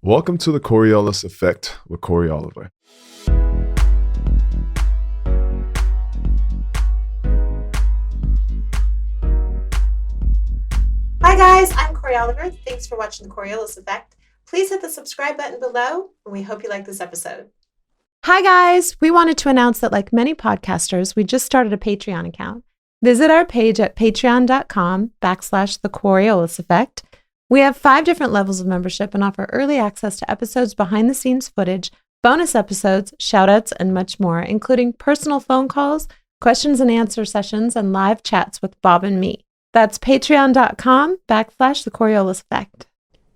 Welcome to the Coriolis Effect with Cory Oliver. Hi guys, I'm Cory Oliver. Thanks for watching the Coriolis Effect. Please hit the subscribe button below, and we hope you like this episode. Hi guys, we wanted to announce that like many podcasters, we just started a Patreon account. Visit our page at patreon.com/the Coriolis Effect. We have 5 different levels of membership and offer early access to episodes, behind the scenes footage, bonus episodes, shoutouts, and much more, including personal phone calls, questions and answer sessions, and live chats with Bob and me. That's patreon.com/the Coriolis Effect.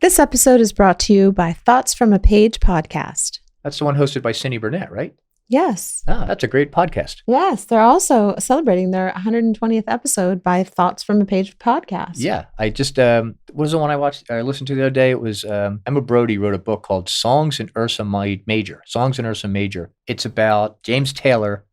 This episode is brought to you by Thoughts from a Page podcast. That's the one hosted by Cindy Burnett, right? Yes. Ah, that's a great podcast. Yes. They're also celebrating their 120th episode by Thoughts from a Page podcast. Yeah. I just, what was the one I listened to the other day? It was Emma Brody wrote a book called Songs in Ursa Major. It's about James Taylor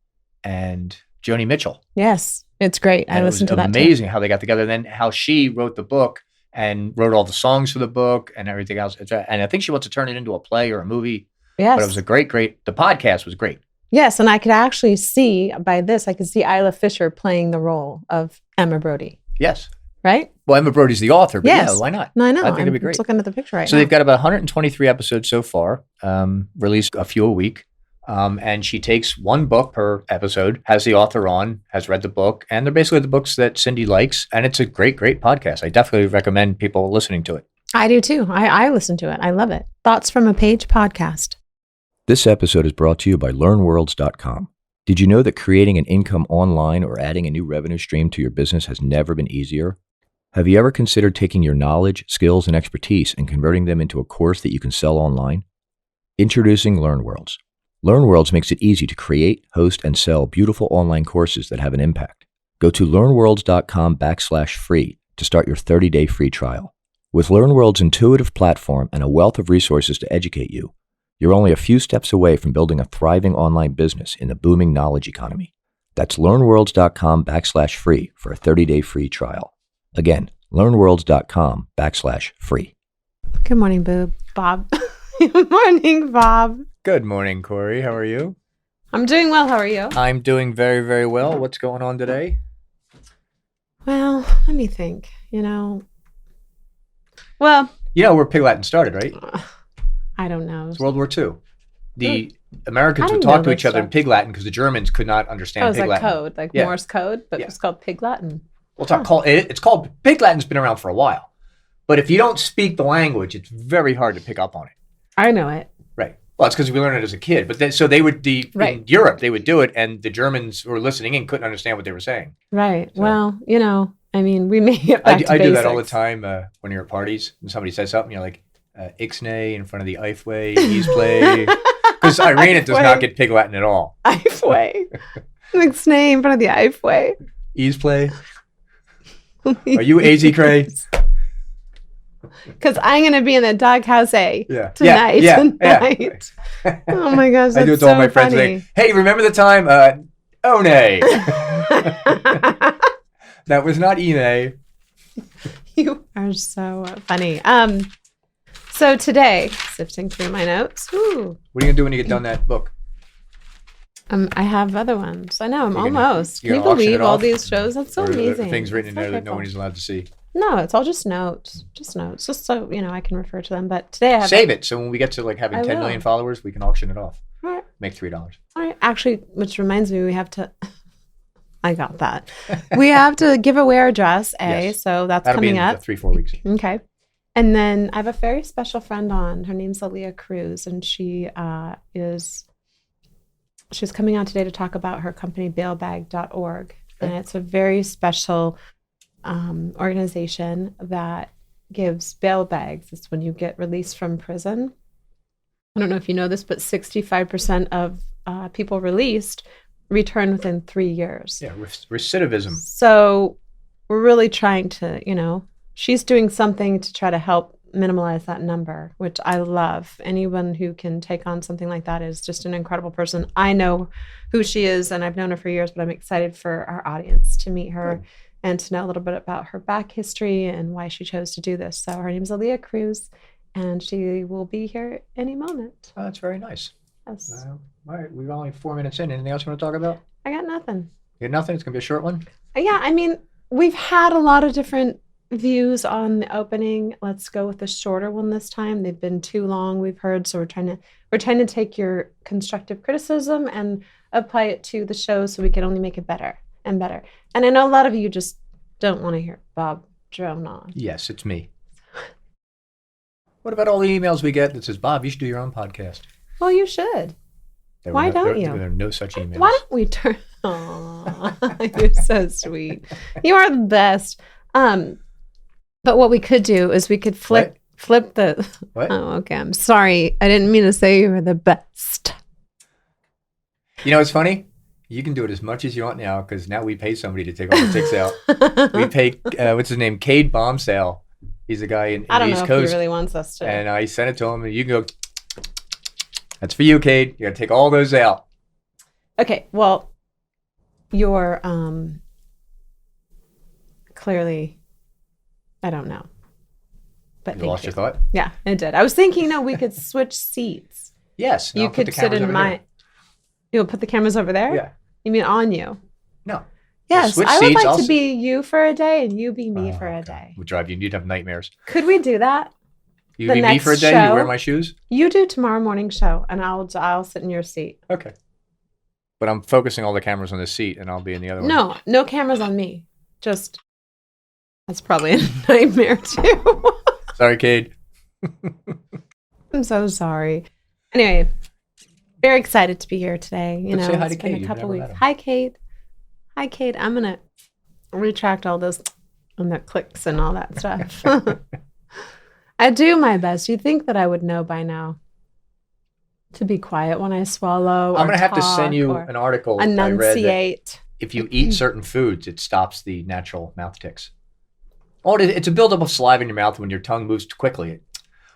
and Joni Mitchell. Yes. It's great. I listened to that too. Amazing how they got together. And then how she wrote the book and wrote all the songs for the book and everything else. And I think she wants to turn it into a play or a movie. Yes. But it was a great, the podcast was great. Yes. And I could actually see by this, I could see Isla Fisher playing the role of Emma Brody. Yes. Right? Well, Emma Brody's the author, but yes. yeah, why not? No, I know. I think it'd be great. I'm just looking at the picture right now. So they've got about 123 episodes so far, released a few a week. And she takes one book per episode, has the author on, has read the book, and they're basically the books that Cindy likes. And it's a great podcast. I definitely recommend people listening to it. I do too. I listen to it. I love it. Thoughts from a Page podcast. This episode is brought to you by LearnWorlds.com. Did you know that creating an income online or adding a new revenue stream to your business has never been easier? Have you ever considered taking your knowledge, skills, and expertise and converting them into a course that you can sell online? Introducing LearnWorlds. LearnWorlds makes it easy to create, host, and sell beautiful online courses that have an impact. Go to learnworlds.com/free to start your 30-day free trial. With LearnWorlds' intuitive platform and a wealth of resources to educate you, you're only a few steps away from building a thriving online business in the booming knowledge economy. That's learnworlds.com/free for a 30-day free trial. Again, learnworlds.com/free. Good morning, Bob. Good morning, Bob. Good morning, Cory. How are you? I'm doing well. How are you? I'm doing very, very well. What's going on today? Well, let me think. Where Pig Latin started, right? I don't know. It's World War II. The Americans would talk to each other in Pig Latin because the Germans could not understand Pig Latin. Code, Morse code, but it's called Pig Latin. Well, it's called Pig Latin's been around for a while. But if you don't speak the language, it's very hard to pick up on it. I know it. Right. Well, it's because we learned it as a kid. But in Europe, they would do it, and the Germans who were listening in couldn't understand what they were saying. Right. So, well, we may get back to basics. I do that all the time when you're at parties and somebody says something, you're like, Ixnay in front of the Ifway, Ease play. Because Irene does not get Pig Latin at all. Ifway. Ixnay in front of the Ifway. Ease play. Are you AZ Cray? Because I'm going to be in the doghouse tonight. Yeah. Oh my gosh, that's I do it to all my friends today. Hey, remember the time? Oh, nay. That was not Ine. You are so funny. So today, sifting through my notes. Ooh. What are you going to do when you get done that book? I have other ones. I know, I'm almost. Can you believe all these shows? That's so amazing. Things written in there that nobody's allowed to see. No, it's all just notes. Just so, I can refer to them. But today I have... Save it. So when we get to having 10 million followers, we can auction it off. All right. Make $3. All right. Actually, which reminds me, we have to... I got that. We have to give away our dress, yes. So that's That'll coming be in up. 3-4 weeks. Okay. And then I have a very special friend on. Her name's Alia Cruz, and she's coming on today to talk about her company, bailbag.org. And it's a very special organization that gives bail bags. It's when you get released from prison. I don't know if you know this, but 65% of people released return within 3 years. Yeah, recidivism. So we're really trying to, she's doing something to try to help minimize that number, which I love. Anyone who can take on something like that is just an incredible person. I know who she is, and I've known her for years, but I'm excited for our audience to meet her and to know a little bit about her back history and why she chose to do this. So her name's Alia Cruz, and she will be here any moment. Oh, that's very nice. Yes. All right, we're only 4 minutes in. Anything else you want to talk about? I got nothing. You got nothing? It's going to be a short one? Yeah, I mean, we've had a lot of different views on the opening. Let's go with the shorter one this time. They've been too long, we've heard, so we're trying to take your constructive criticism and apply it to the show so we can only make it better and better. And I know a lot of you just don't want to hear Bob drone on. Yes, it's me. What about all the emails we get that says, Bob, you should do your own podcast? Well, you should. Why don't you? There are no such emails. Why don't we turn? Aw, you're so sweet. You are the best. But what we could do is we could flip the. What? Oh, okay. I'm sorry. I didn't mean to say you were the best. You know, it's funny. You can do it as much as you want now because now we pay somebody to take all the ticks out. We pay, what's his name? Cade Bombsale. He's a guy in I the don't East know Coast. if he really wants us to. And I sent it to him, and you can go, that's for you, Cade. You got to take all those out. Okay. Well, you're clearly, I don't know. But You lost your thought? Yeah, it did. I was thinking, we could switch seats. Yes. You could sit in my. You'll put the cameras over there? Yeah. You mean on you? No. Yes, Switch I would seats, like I'll to sit- be you for a day and you be me for a God. day. Would drive you. You'd have nightmares. Could we do that? You The be me next for a day. show? You wear my shoes. You do tomorrow morning show and I'll sit in your seat. Okay. But I'm focusing all the cameras on this seat, and I'll be in the other one. No cameras on me. Just, that's probably a nightmare too. Sorry, Cade. I'm so sorry. Anyway, very excited to be here today. Let's say hi it's to been Kate. a You've couple never weeks. met him. Hi, Kate. Hi, Kate. I'm going to retract all those and the clicks and all that stuff. I do my best. You'd think that I would know by now to be quiet when I swallow. I'm going to have to talk send you or an article I read that enunciate. if you eat certain foods, it stops the natural mouth tics. Oh, it's a buildup of saliva in your mouth when your tongue moves too quickly.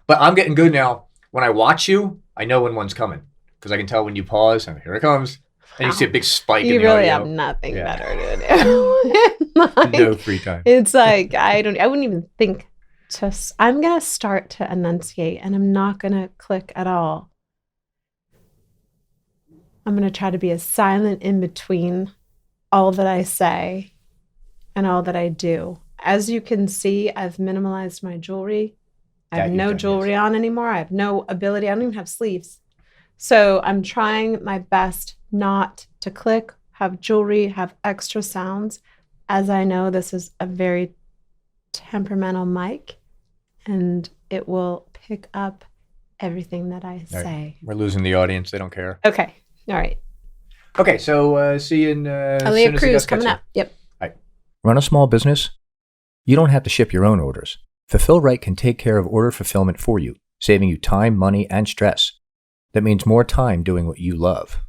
But I'm getting good now. When I watch you, I know when one's coming because I can tell when you pause and here it comes. And you see a big spike You in the really audio. have nothing Yeah. better to do. Like, No free time. It's like I wouldn't even think I'm gonna start to enunciate and I'm not gonna click at all. I'm gonna try to be as silent in between all that I say and all that I do. As you can see, I've minimalized my jewelry. I have That you've no done, jewelry yes. on anymore. I have no ability. I don't even have sleeves. So I'm trying my best not to click, have jewelry, have extra sounds, as I know this is a very temperamental mic and it will pick up everything that I say. We're losing the audience. They don't care. Okay. All right. Okay, so see you in as soon Aaliyah as the Cruz guest coming gets up. Yep. Run a small business? You don't have to ship your own orders. Fulfill Right can take care of order fulfillment for you, saving you time, money, and stress. That means more time doing what you love.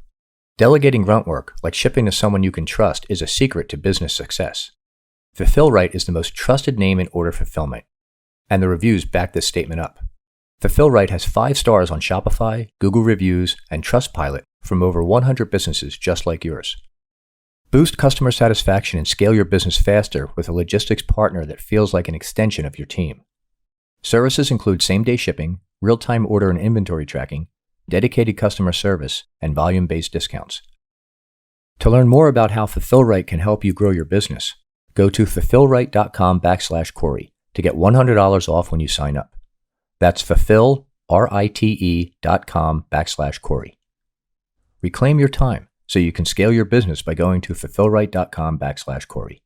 Delegating grunt work, like shipping to someone you can trust, is a secret to business success. Fulfill Right is the most trusted name in order fulfillment, and the reviews back this statement up. Fulfill Right has 5 stars on Shopify, Google Reviews, and Trustpilot from over 100 businesses just like yours. Boost customer satisfaction and scale your business faster with a logistics partner that feels like an extension of your team. Services include same-day shipping, real-time order and inventory tracking, dedicated customer service, and volume-based discounts. To learn more about how Fulfill Right can help you grow your business, go to fulfillright.com/Cory to get $100 off when you sign up. That's fulfillrite.com/Cory. Reclaim your time so you can scale your business by going to fulfillright.com/Cory.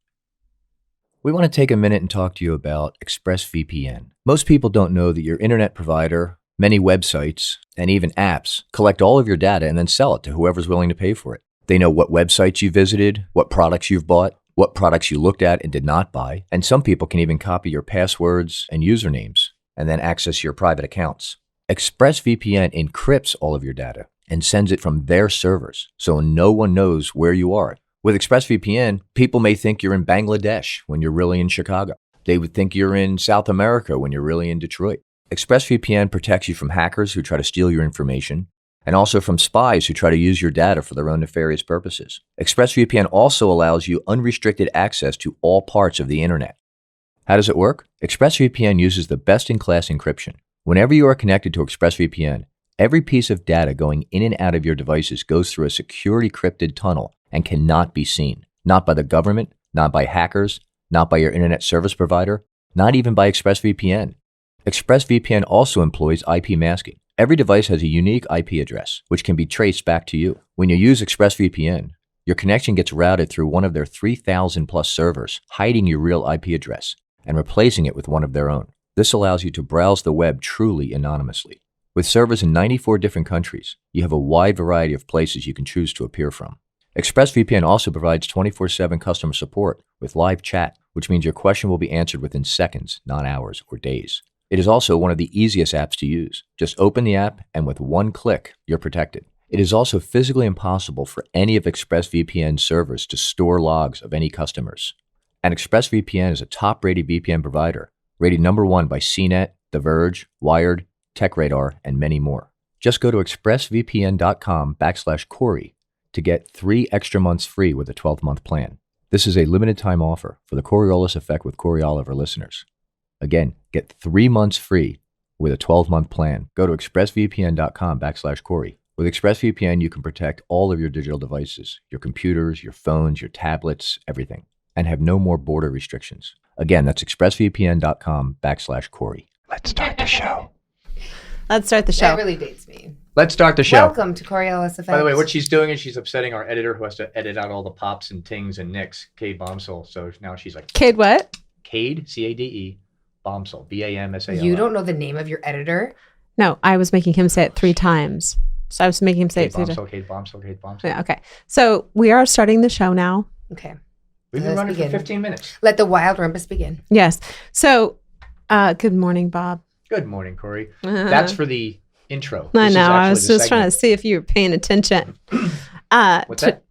We want to take a minute and talk to you about ExpressVPN. Most people don't know that your internet provider, many websites, and even apps collect all of your data and then sell it to whoever's willing to pay for it. They know what websites you visited, what products you've bought, what products you looked at and did not buy, and some people can even copy your passwords and usernames and then access your private accounts. ExpressVPN encrypts all of your data and sends it from their servers, so no one knows where you are. With ExpressVPN, people may think you're in Bangladesh when you're really in Chicago. They would think you're in South America when you're really in Detroit. ExpressVPN protects you from hackers who try to steal your information, and also from spies who try to use your data for their own nefarious purposes. ExpressVPN also allows you unrestricted access to all parts of the internet. How does it work? ExpressVPN uses the best-in-class encryption. Whenever you are connected to ExpressVPN, every piece of data going in and out of your devices goes through a security crypted tunnel and cannot be seen. Not by the government, not by hackers, not by your internet service provider, not even by ExpressVPN. ExpressVPN also employs IP masking. Every device has a unique IP address, which can be traced back to you. When you use ExpressVPN, your connection gets routed through one of their 3,000 plus servers, hiding your real IP address and replacing it with one of their own. This allows you to browse the web truly anonymously. With servers in 94 different countries, you have a wide variety of places you can choose to appear from. ExpressVPN also provides 24/7 customer support with live chat, which means your question will be answered within seconds, not hours or days. It is also one of the easiest apps to use. Just open the app and with one click, you're protected. It is also physically impossible for any of ExpressVPN's servers to store logs of any customers. And ExpressVPN is a top-rated VPN provider, rated #1 by CNET, The Verge, Wired, TechRadar, and many more. Just go to expressvpn.com/Cory to get 3 extra months free with a 12-month plan. This is a limited time offer for the Coriolis Effect with Cory Oliver listeners. Again, get 3 months free with a 12-month plan. Go to expressvpn.com/Cory. With ExpressVPN, you can protect all of your digital devices, your computers, your phones, your tablets, everything, and have no more border restrictions. Again, that's expressvpn.com/Cory. Let's start the show. Let's start the show. That really dates me. Let's start the show. Welcome to Coriolis Effect. By the way, what she's doing is she's upsetting our editor who has to edit out all the pops and tings and nicks, Cade Bombsell. So now she's like, Cade what? Cade, C-A-D-E, Bombsell, B-A-M-S-A-L-L. You don't know the name of your editor? No, I was making him say it 3 times. So I was making him say it 3 times. Cade Bombsell, Cade Bombsell. Yeah, okay. So we are starting the show now. Okay. We've been running for 15 minutes. Let the wild rumpus begin. Yes. So good morning, Bob. Good morning, Cory. That's for the intro. I This is know. I actually was the just trying to segment. see if you were paying attention. What's that?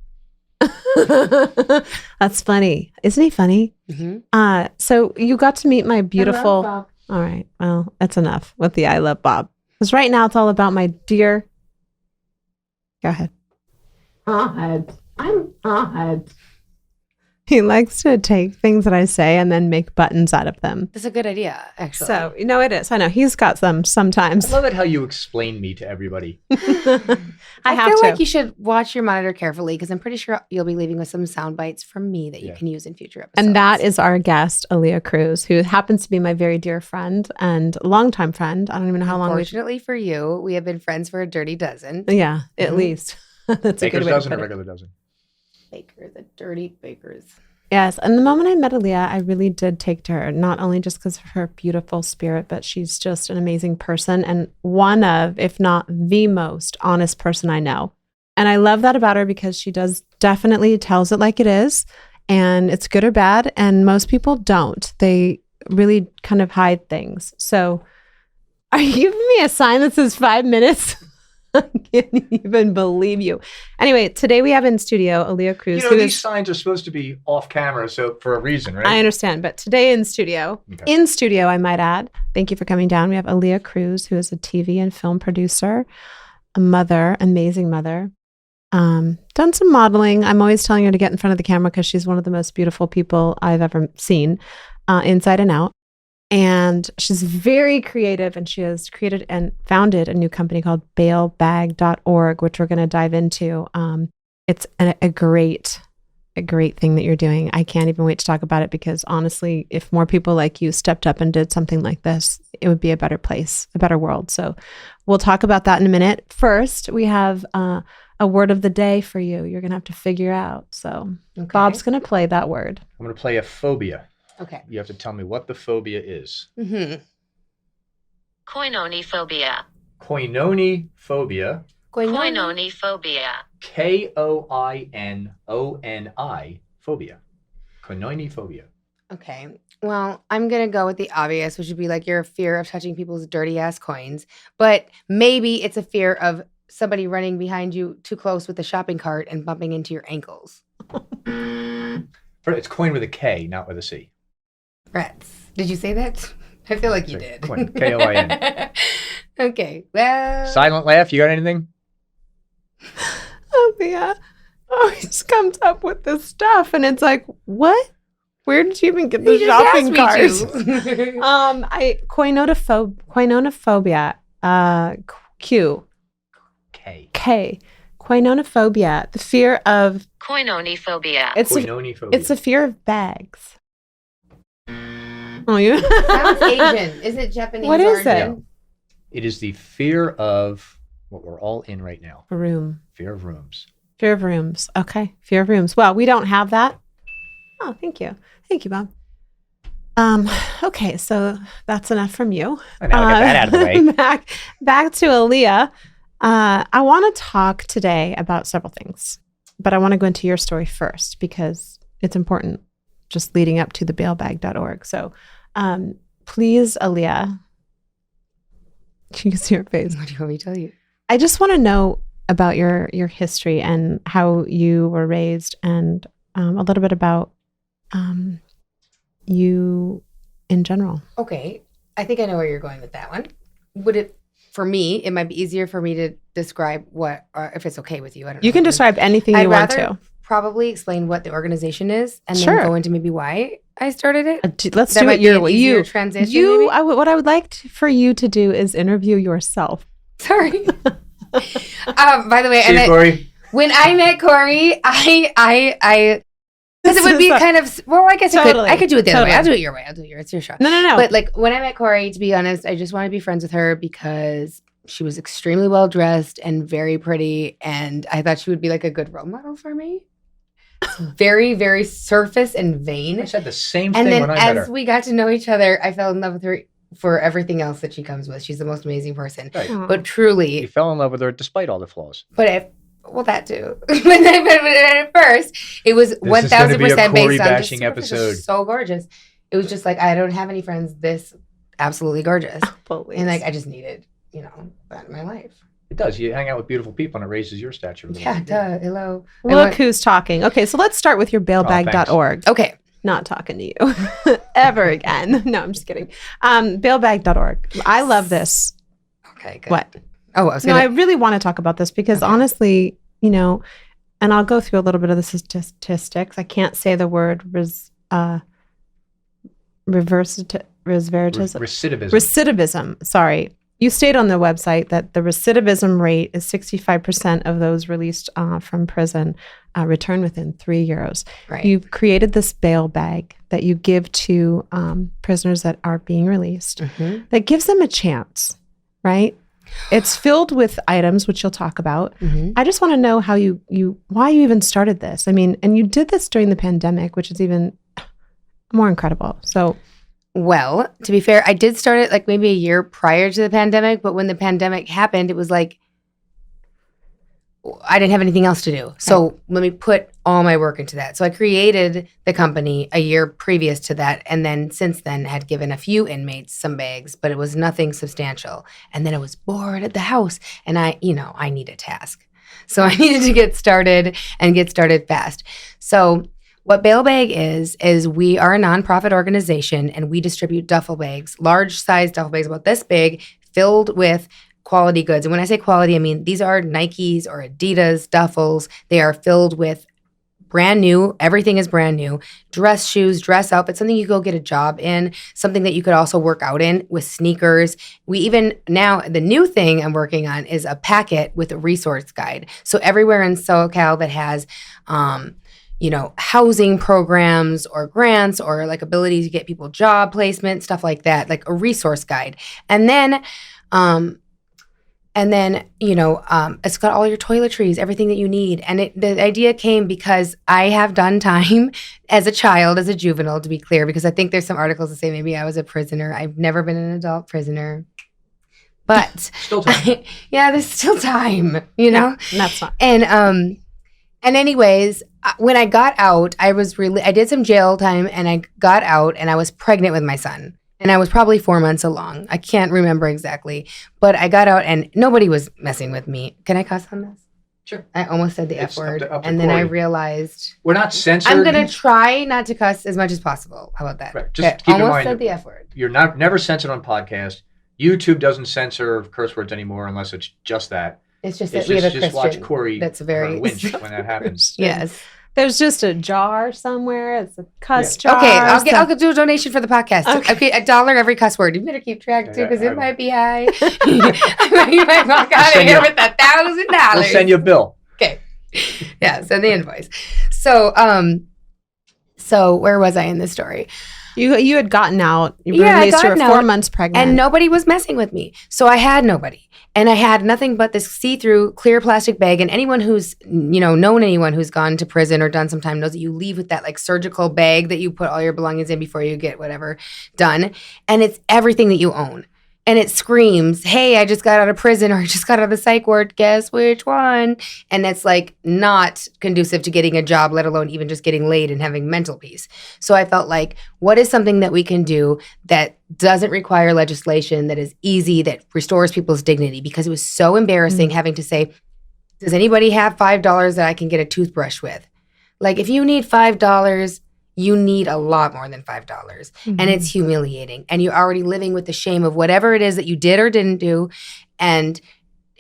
That's funny. Isn't he funny? Mm-hmm. So you got to meet my beautiful. Bob. All right. Well, that's enough with the I love Bob. Because right now it's all about my dear. Go ahead. I'm odd. He likes to take things that I say and then make buttons out of them. That's a good idea, actually. So, it is. I know. He's got them sometimes. I love it how you explain me to everybody. I have feel to. like you should watch your monitor carefully because I'm pretty sure you'll be leaving with some sound bites from me that you can use in future episodes. And that is our guest, Alia Cruz, who happens to be my very dear friend and longtime friend. I don't even know how long we've... Fortunately for you, we have been friends for a dirty dozen. Yeah, at least. That's a good Baker's way to dozen put or it. regular dozen? Baker, the dirty bakers. Yes. And the moment I met Aaliyah, I really did take to her, not only just because of her beautiful spirit, but she's just an amazing person and one of, if not the most honest person I know. And I love that about her because she does definitely tells it like it is. And it's good or bad. And most people don't. They really kind of hide things. So are you giving me a sign that says 5 minutes? I can't even believe you. Anyway, today we have in studio Alia Cruz. You know, these signs are supposed to be off camera, so for a reason, right? I understand, but today in studio, I might add, thank you for coming down. We have Alia Cruz, who is a TV and film producer, a mother, amazing mother, done some modeling. I'm always telling her to get in front of the camera because she's one of the most beautiful people I've ever seen, inside and out. And she's very creative, and she has created and founded a new company called bailbag.org, which we're going to dive into. It's a great thing that you're doing. I can't even wait to talk about it because honestly, if more people like you stepped up and did something like this, it would be a better place, a better world. So we'll talk about that in a minute. First, we have a word of the day for you. You're going to have to figure out. So Bob's going to play that word. I'm going to play a phobia. Okay. You have to tell me what the phobia is. Mm-hmm. Koinoniphobia. Koinoniphobia. Koinoniphobia. Koinoni phobia. Koinoniphobia. Okay. Well, I'm going to go with the obvious, which would be like your fear of touching people's dirty ass coins. But maybe it's a fear of somebody running behind you too close with a shopping cart and bumping into your ankles. It's coin with a K, not with a C. Rats. Did you say that? I feel like you did. Coin. K-O-I-N. Okay. Well. Silent laugh. You got anything? Alia always comes up with this stuff, and it's like, what? Where did you even get You the just shopping cart? asked me to. Koinonophobia. Q. K. Koinonophobia. The fear of. Koinonophobia. It's a fear of bags. Oh, you. Sounds Asian. Is it Japanese? What is origin? it? It is the fear of what we're all in right now. Room. Fear of rooms. Fear of rooms. Okay. Fear of rooms. Well, we don't have that. Oh, thank you. Thank you, Bob. Okay, so that's enough from you. And now I got that out of the way. Back to Aaliyah. I want to talk today about several things, but I want to go into your story first because it's important just leading up to the bailbag.org. So please, Aaliyah, you can see her face. What do you want me to tell you? I just want to know about your history and how you were raised and a little bit about you in general. Okay. I think I know where you're going with that one. For me, it might be easier for me to describe what, or if it's okay with you. I don't know. You can describe anything you want to. Probably explain what the organization is and Sure. then go into maybe why I started it. Let's That do might it be your an way. easier transition, maybe? What I would like for you to do is interview yourself. Sorry. By the way, See you, Cory. when I met Cory, I because it would be kind of, well, I guess Totally. I could do it the other way. Totally. I'll do it your way. It's your show. No. But like when I met Cory, to be honest, I just wanted to be friends with her because she was extremely well dressed and very pretty, and I thought she would be like a good role model for me. Very, very surface and vain. I said the same And thing then when I met as her. we got to know each other, I fell in love with her for everything else that she comes with. She's the most amazing person. Right. But truly, You fell in love with her despite all the flaws. well, that too. but at first, it was This is gonna be a 1,000% Cory based on just bashing surface. episode. She's so gorgeous. It was just like I don't have any friends this absolutely gorgeous, and like I just needed, that in my life. It does. You hang out with beautiful people and it raises your stature. a little Yeah, bit. duh. Hello. Look who's talking. Okay, so let's start with your bailbag.org. Okay. Not talking to you ever again. No, I'm just kidding. Bailbag.org. I love this. Okay, good. What? Oh, I was No, I gonna. really want to talk about this because honestly, and I'll go through a little bit of the statistics. I can't say the word recidivism. Sorry. You state on the website that the recidivism rate is 65% of those released from prison return within 3 years. Right. You've created this bail bag that you give to prisoners that are being released Mhm. that gives them a chance, right? It's filled with items, which you'll talk about. Mhm. I just want to know how why you even started this. I mean, and you did this during the pandemic, which is even more incredible. So, Well, to be fair, I did start it like maybe a year prior to the pandemic, but when the pandemic happened, it was like I didn't have anything else to do. So let me put all my work into that. So I created the company a year previous to that. And then since then had given a few inmates some bags, but it was nothing substantial. And then I was bored at the house and I need a task. So I needed to get started and get started fast. So what Bail Bag is we are a nonprofit organization and we distribute duffel bags, large size duffel bags about this big, filled with quality goods. And when I say quality, I mean these are Nikes or Adidas duffels. They are filled with brand new, everything is brand new, dress shoes, dress outfits, something you go get a job in, something that you could also work out in with sneakers. We even now, the new thing I'm working on is a packet with a resource guide. So everywhere in SoCal that has housing programs or grants or like ability to get people job placement, stuff like that, like a resource guide. And then it's got all your toiletries, everything that you need. And the idea came because I have done time as a child, as a juvenile, to be clear, because I think there's some articles that say maybe I was a prisoner. I've never been an adult prisoner. But Still time. yeah, there's still time, that's not. And anyways, when I got out, I did some jail time and I got out and I was pregnant with my son. And I was probably 4 months along. I can't remember exactly. But I got out and nobody was messing with me. Can I cuss on this? Sure. I almost said the It's F word. up to And then I Cory. realized We're not censored. I'm going to try not to cuss as much as possible. How about that? Right. Just Okay, keep in almost mind, said the F word. You're never censored on podcast. YouTube doesn't censor curse words anymore unless it's just that. It's just It's that we have a just watch Christian Cory that's very... winch when that happens. Yes. There's just a jar somewhere. It's a cuss jar. Okay, I'll do a donation for the podcast. Okay, $1 every cuss word. You better keep track too, because it might be high. You might walk out of here with $1,000. We'll send you a bill. Okay. Yeah, send the invoice. So where was I in this story? You had gotten out. You released. You were 4 months pregnant, and nobody was messing with me. So I had nobody, and I had nothing but this see-through clear plastic bag. And anyone who's known anyone who's gone to prison or done some time knows that you leave with that like surgical bag that you put all your belongings in before you get whatever done, and it's everything that you own. And it screams, hey, I just got out of prison, or I just got out of the psych ward. Guess which one? And it's like not conducive to getting a job, let alone even just getting laid and having mental peace. So I felt like, what is something that we can do that doesn't require legislation, that is easy, that restores people's dignity? Because it was so embarrassing having to say, does anybody have $5 that I can get a toothbrush with? Like, if you need $5, you need a lot more than $5. Mm-hmm. And it's humiliating. And you're already living with the shame of whatever it is that you did or didn't do. And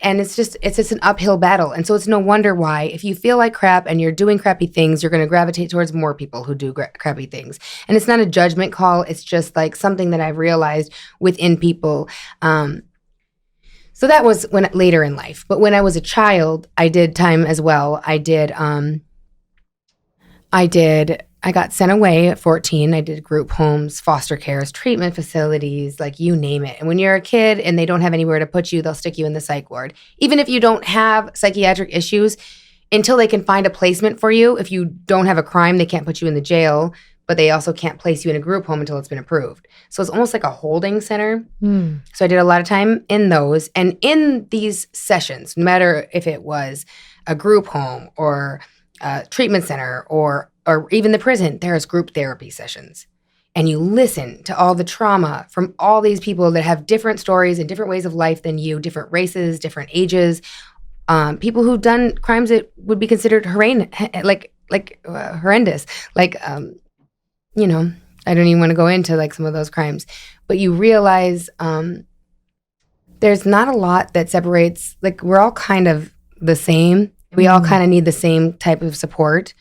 it's just an uphill battle. And so it's no wonder why, if you feel like crap and you're doing crappy things, you're going to gravitate towards more people who do crappy things. And it's not a judgment call. It's just like something that I've realized within people. So that was later in life. But when I was a child, I did time as well. I got sent away at 14. I did group homes, foster cares, treatment facilities, like you name it. And when you're a kid and they don't have anywhere to put you, they'll stick you in the psych ward. Even if you don't have psychiatric issues, until they can find a placement for you, if you don't have a crime, they can't put you in the jail, but they also can't place you in a group home until it's been approved. So it's almost like a holding center. So I did a lot of time in those. And in these sessions, no matter if it was a group home or a treatment center or even the prison, there's group therapy sessions. And you listen to all the trauma from all these people that have different stories and different ways of life than you, different races, different ages, people who've done crimes that would be considered horrendous. Like, I don't even want to go into like some of those crimes. But you realize there's not a lot that separates, like we're all kind of the same. We all kind of need the same type of support.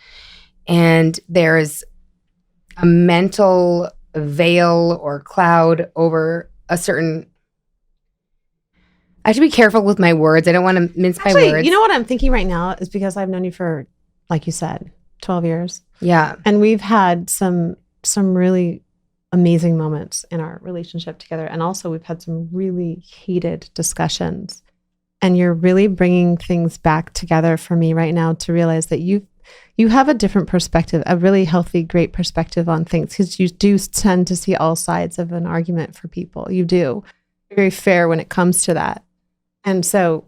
And there's a mental veil or cloud over a certain... I have to be careful with my words. I don't want to mince my words. You know what I'm thinking right now is because I've known you for, like you said, 12 years. Yeah. And we've had some really amazing moments in our relationship together. And also we've had some really heated discussions. And you're really bringing things back together for me right now to realize that you have a different perspective, a really healthy, great perspective on things, because you do tend to see all sides of an argument for people. You do. You're very fair when it comes to that. And so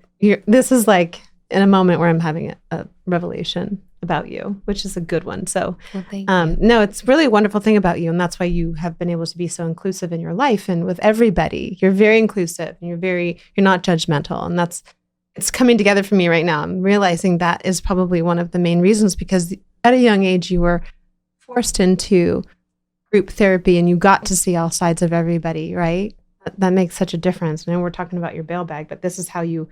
this is like in a moment where I'm having a revelation about you, which is a good one. So thank you. No, it's really a wonderful thing about you. And that's why you have been able to be so inclusive in your life and with everybody. You're very inclusive and you're not judgmental. And it's coming together for me right now. I'm realizing that is probably one of the main reasons, because at a young age, you were forced into group therapy and you got to see all sides of everybody, right? That makes such a difference. I know we're talking about your bail bag, but this is how you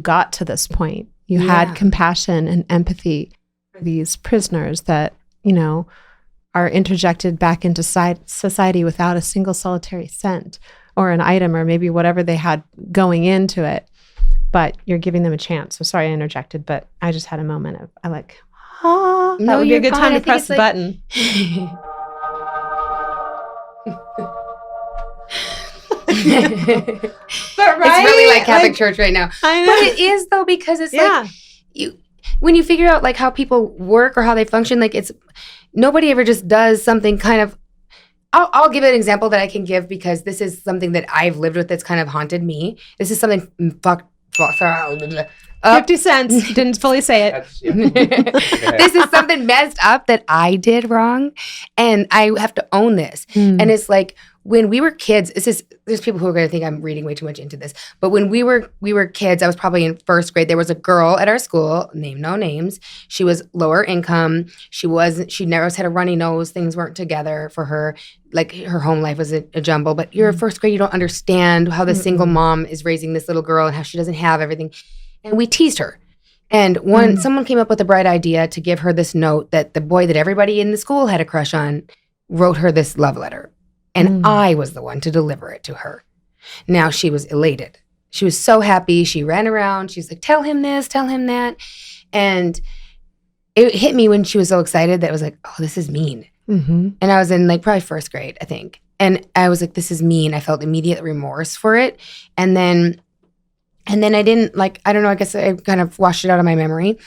got to this point. You had compassion and empathy for these prisoners that, are interjected back into society without a single solitary cent or an item or maybe whatever they had going into it. But you're giving them a chance. So sorry I interjected, but I just had a moment of, that would be a good time to press the button. But right? It's really like Catholic Church right now. I know. But it is though, because it's like when you figure out like how people work or how they function, like nobody ever just does something kind of. I'll give an example that I can give, because this is something that I've lived with that's kind of haunted me. This is something 50 cents. Didn't fully say it. This is something messed up that I did wrong, and I have to own this. And it's like when we were kids, there's people who are going to think I'm reading way too much into this, but when we were kids, I was probably in first grade. There was a girl at our school, name no names. She was lower income. She never had a runny nose. Things weren't together for her. Like her home life was a jumble. But you're in first grade, you don't understand how the single mom is raising this little girl and how she doesn't have everything. And we teased her. And someone came up with a bright idea to give her this note that the boy that everybody in the school had a crush on wrote her this love letter. And I was the one to deliver it to her. Now she was elated. She was so happy. She ran around. She's like, tell him this, tell him that. And it hit me when she was so excited that it was like, oh, this is mean. Mm-hmm. And I was in like probably first grade, I think. And I was like, this is mean. I felt immediate remorse for it. And then I didn't like, I don't know, I guess I kind of washed it out of my memory.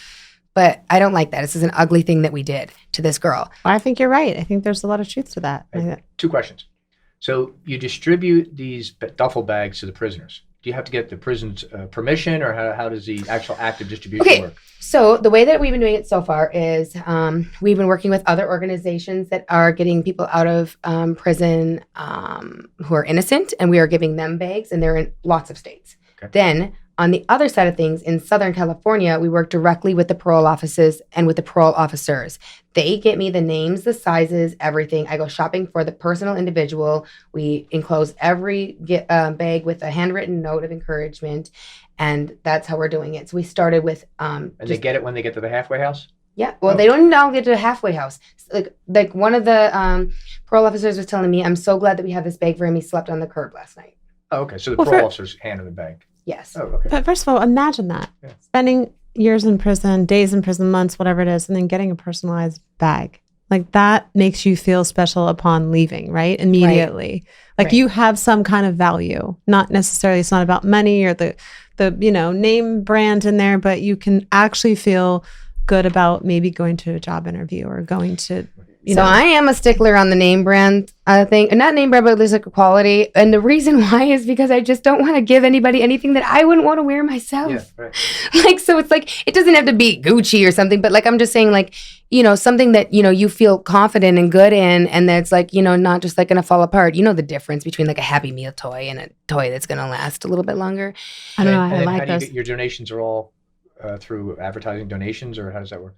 But I don't like that. This is an ugly thing that we did to this girl. I think you're right. I think there's a lot of truth to that. Right. 2 questions. So you distribute these duffel bags to the prisoners. Do you have to get the prison's permission, or how does the actual act of distribution work? So the way that we've been doing it so far is we've been working with other organizations that are getting people out of prison who are innocent, and we are giving them bags, and they're in lots of states. Okay. Then on the other side of things, in Southern California, we work directly with the parole offices and with the parole officers. They get me the names, the sizes, everything. I go shopping for the personal individual. We enclose every bag with a handwritten note of encouragement, and that's how we're doing it. So we started with... and they get it when they get to the halfway house? Yeah. Well, they don't all get to the halfway house. Like one of the parole officers was telling me, I'm so glad that we have this bag for him. He slept on the curb last night. Oh, okay. So the parole officers hand him the bag. Yes. Oh, okay. But first of all, imagine that. Yeah. Spending years in prison, days in prison, months, whatever it is, and then getting a personalized bag. Like that makes you feel special upon leaving, right? Immediately. Right. Like you have some kind of value. Not necessarily, it's not about money or the name brand in there, but you can actually feel good about maybe going to a job interview or going to... So I am a stickler on the name brand thing. Not name brand, but there's like a quality. And the reason why is because I just don't want to give anybody anything that I wouldn't want to wear myself. Yeah, right. Like, so it's like, it doesn't have to be Gucci or something, but like, I'm just saying like, something that, you feel confident and good in, and that's like, not just like going to fall apart. You know the difference between like a Happy Meal toy and a toy that's going to last a little bit longer. I don't know. I like how do you those. get your donations are all through advertising donations, or how does that work?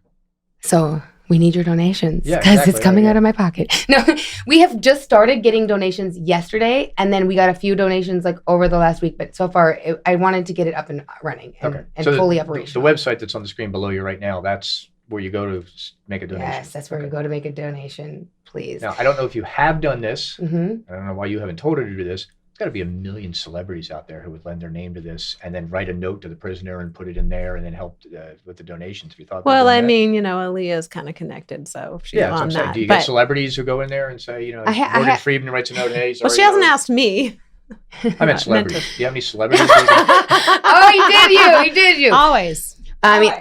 So we need your donations because exactly. it's coming out of my pocket. No, we have just started getting donations yesterday, and then we got a few donations like over the last week. But so far, I wanted to get it up and running and so fully the operational. The website that's on the screen below you right now, that's where you go to make a donation. Yes, that's where we go to make a donation, please. Now, I don't know if you have done this. Mm-hmm. I don't know why you haven't told her to do this. Got to be a million celebrities out there who would lend their name to this and then write a note to the prisoner and put it in there and then help with the donations. If you thought, well, I mean, Aaliyah is kind of connected, so she's on that. Do you get celebrities who go in there and say, Morgan Freeman writes a note, hey, sorry. Well, she hasn't asked me. I meant celebrities. Do you have any celebrities? Oh, he did you. Always. I mean,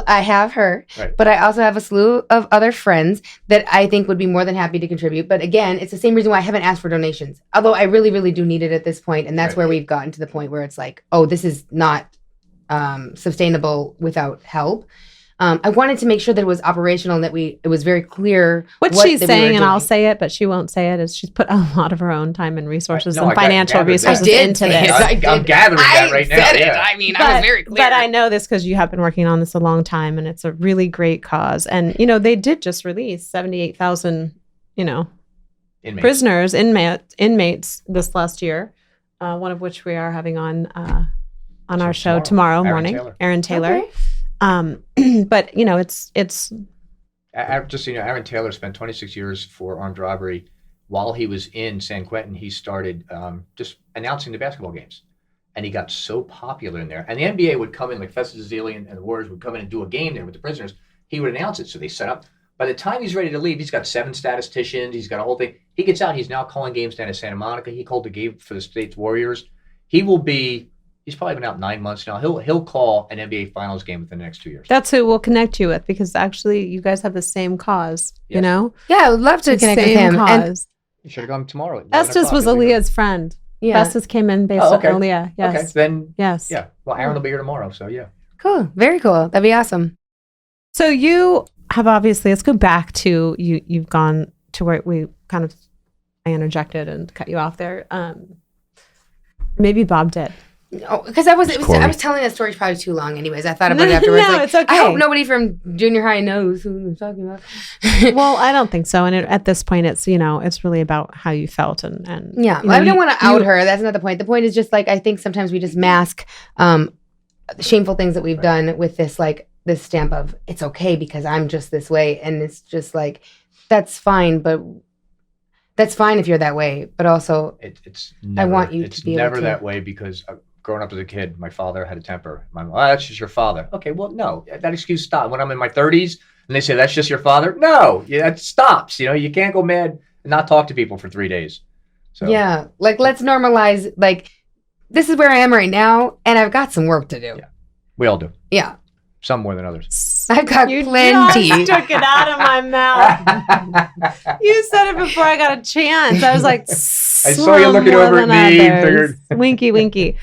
I have her, but I also have a slew of other friends that I think would be more than happy to contribute. But again, it's the same reason why I haven't asked for donations. Although I really, really do need it at this point. And that's where we've gotten to the point where it's like, oh, this is not sustainable without help. I wanted to make sure that it was operational and that it was very clear what she's saying, and I'll say it, but she won't say it, is she's put a lot of her own time and resources and financial resources into this. I'm gathering that right now. Yeah. I mean, I was very clear. But I know this because you have been working on this a long time, and it's a really great cause. And, they did just release 78,000, prisoners, inmates this last year, one of which we are having on our show tomorrow morning, Aaron Taylor. Okay. But it's just Aaron Taylor spent 26 years for armed robbery. While he was in San Quentin, he started just announcing the basketball games, and he got so popular in there. And the NBA would come in, like Festus Ezeli and the Warriors would come in and do a game there with the prisoners. He would announce it, so they set up. By the time he's ready to leave, he's got 7 statisticians. He's got a whole thing. He gets out. He's now calling games down in Santa Monica. He called the game for the State's Warriors. He's probably been out 9 months now. He'll call an NBA Finals game within the next 2 years. That's who we'll connect you with, because actually you guys have the same cause, yes. Yeah, I would love to connect with him. Cause. You should have gone tomorrow. Estes was Aaliyah's friend. Yeah. Estes came in based on Aaliyah. Yes. Okay, then. Yes. Yeah. Well, Aaron will be here tomorrow, so yeah. Cool. Very cool. That'd be awesome. So you have obviously, let's go back to you've gone to where I interjected and cut you off there. Maybe Bob did. Oh, because I was telling that story probably too long. Anyways, I thought about it afterwards. No, it's okay. I hope nobody from junior high knows who I'm talking about. Well, I don't think so. And at this point, it's it's really about how you felt and yeah. I don't want to out her. That's not the point. The point is just like I think sometimes we just mask shameful things that we've done with this, like this stamp of it's okay because I'm just this way. And it's just like, that's fine. But that's fine if you're that way. But also it's never, I want you to be able never to. that way because growing up as a kid, my father had a temper. My mom, that's just your father. Okay, well, no, that excuse stop. When I'm in my 30s and they say that's just your father, no, yeah, that stops. You can't go mad and not talk to people for 3 days. So Yeah, like let's normalize. Like this is where I am right now, and I've got some work to do. Yeah. We all do. Yeah, Some more than others. I've got You plenty. just took it out of my mouth. You said it before I got a chance. I was like, I saw you looking over at me and figured. Winky, winky.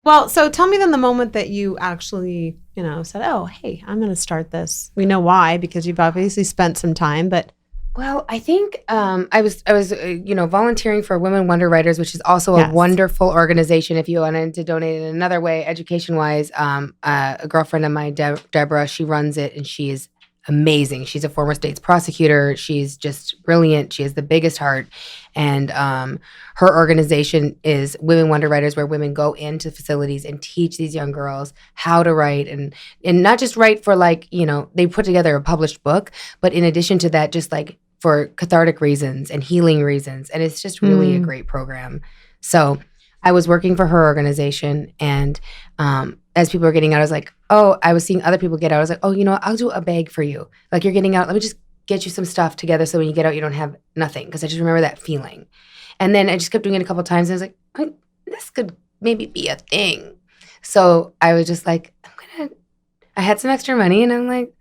Well, so tell me then the moment that you actually, said, oh, hey, I'm going to start this. We know why, because you've obviously spent some time, but. Well, I think I was volunteering for Women Wonder Writers, which is also a wonderful organization. If you wanted to donate in another way, education wise, a girlfriend of mine, Deborah, she runs it, and she is amazing. She's a former state's prosecutor. She's just brilliant. She has the biggest heart, and her organization is Women Wonder Writers, where women go into facilities and teach these young girls how to write, and not just write for they put together a published book, but in addition to that, just like for cathartic reasons and healing reasons. And it's just really a great program. So I was working for her organization, and as people were getting out, I was like, oh, I was seeing other people get out. I was like, oh, I'll do a bag for you. Like, you're getting out. Let me just get you some stuff together so when you get out, you don't have nothing. Because I just remember that feeling. And then I just kept doing it a couple of times. And I was like, this could maybe be a thing. So I was just like, I had some extra money, and I'm like,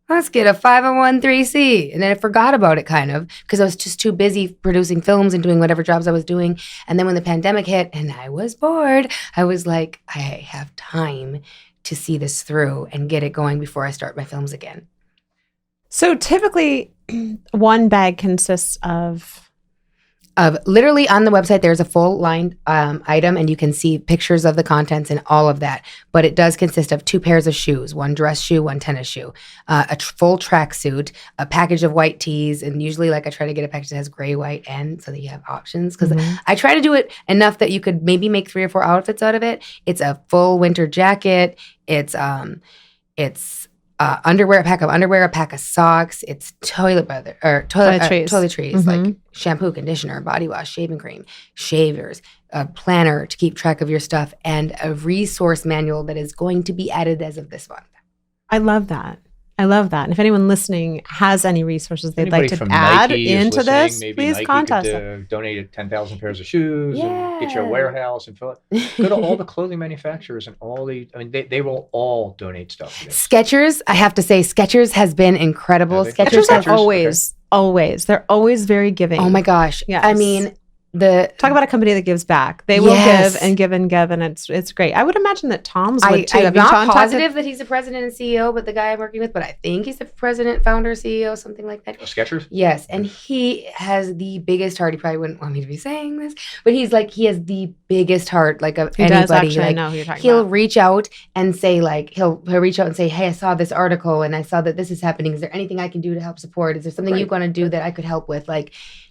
let's get a 501(c)(3). And then I forgot about it kind of because I was just too busy producing films and doing whatever jobs I was doing. And then when the pandemic hit and I was bored, I was like, I have time to see this through and get it going before I start my films again. So typically one bag consists of literally on the website, there's a full line item, and you can see pictures of the contents and all of that. But it does consist of 2 pairs of shoes, 1 dress shoe, 1 tennis shoe, a full tracksuit, a package of white tees. And usually I try to get a package that has gray, white, and so that you have options. Because I try to do it enough that you could maybe make 3 or 4 outfits out of it. It's a full winter jacket. It's underwear, a pack of underwear, a pack of socks. It's toiletries, like shampoo, conditioner, body wash, shaving cream, shavers, a planner to keep track of your stuff, and a resource manual that is going to be added as of this month. I love that. And if anyone listening has any resources they'd Anybody like to from add Nike is into listening, this, maybe please Nike contact could, us. donate 10,000 pairs of shoes and get you a Yeah. warehouse and fill it. Go to all the clothing manufacturers and they will all donate stuff to this. Skechers, I have to say, Skechers has been incredible. Have they? Skechers Skechers? are always. They're always very giving. Oh my gosh. Yes. I mean, Talk about a company that gives back. They will Yes. give and give and give, and it's great. I would imagine that Tom's would too. I'm Have you not contacted- positive that he's the president and CEO, but the guy I'm working with, but I think he's the president, founder, CEO, something like that. Skechers? Yes, and he has the biggest heart. He probably wouldn't want me to be saying this, but he has the biggest heart, of He anybody. does actually. I know who you're talking He'll about. reach out and say, he'll reach out and say, hey, I saw this article and I saw that this is happening. Is there anything I can do to help support? Is there something you're going to do that I could help with?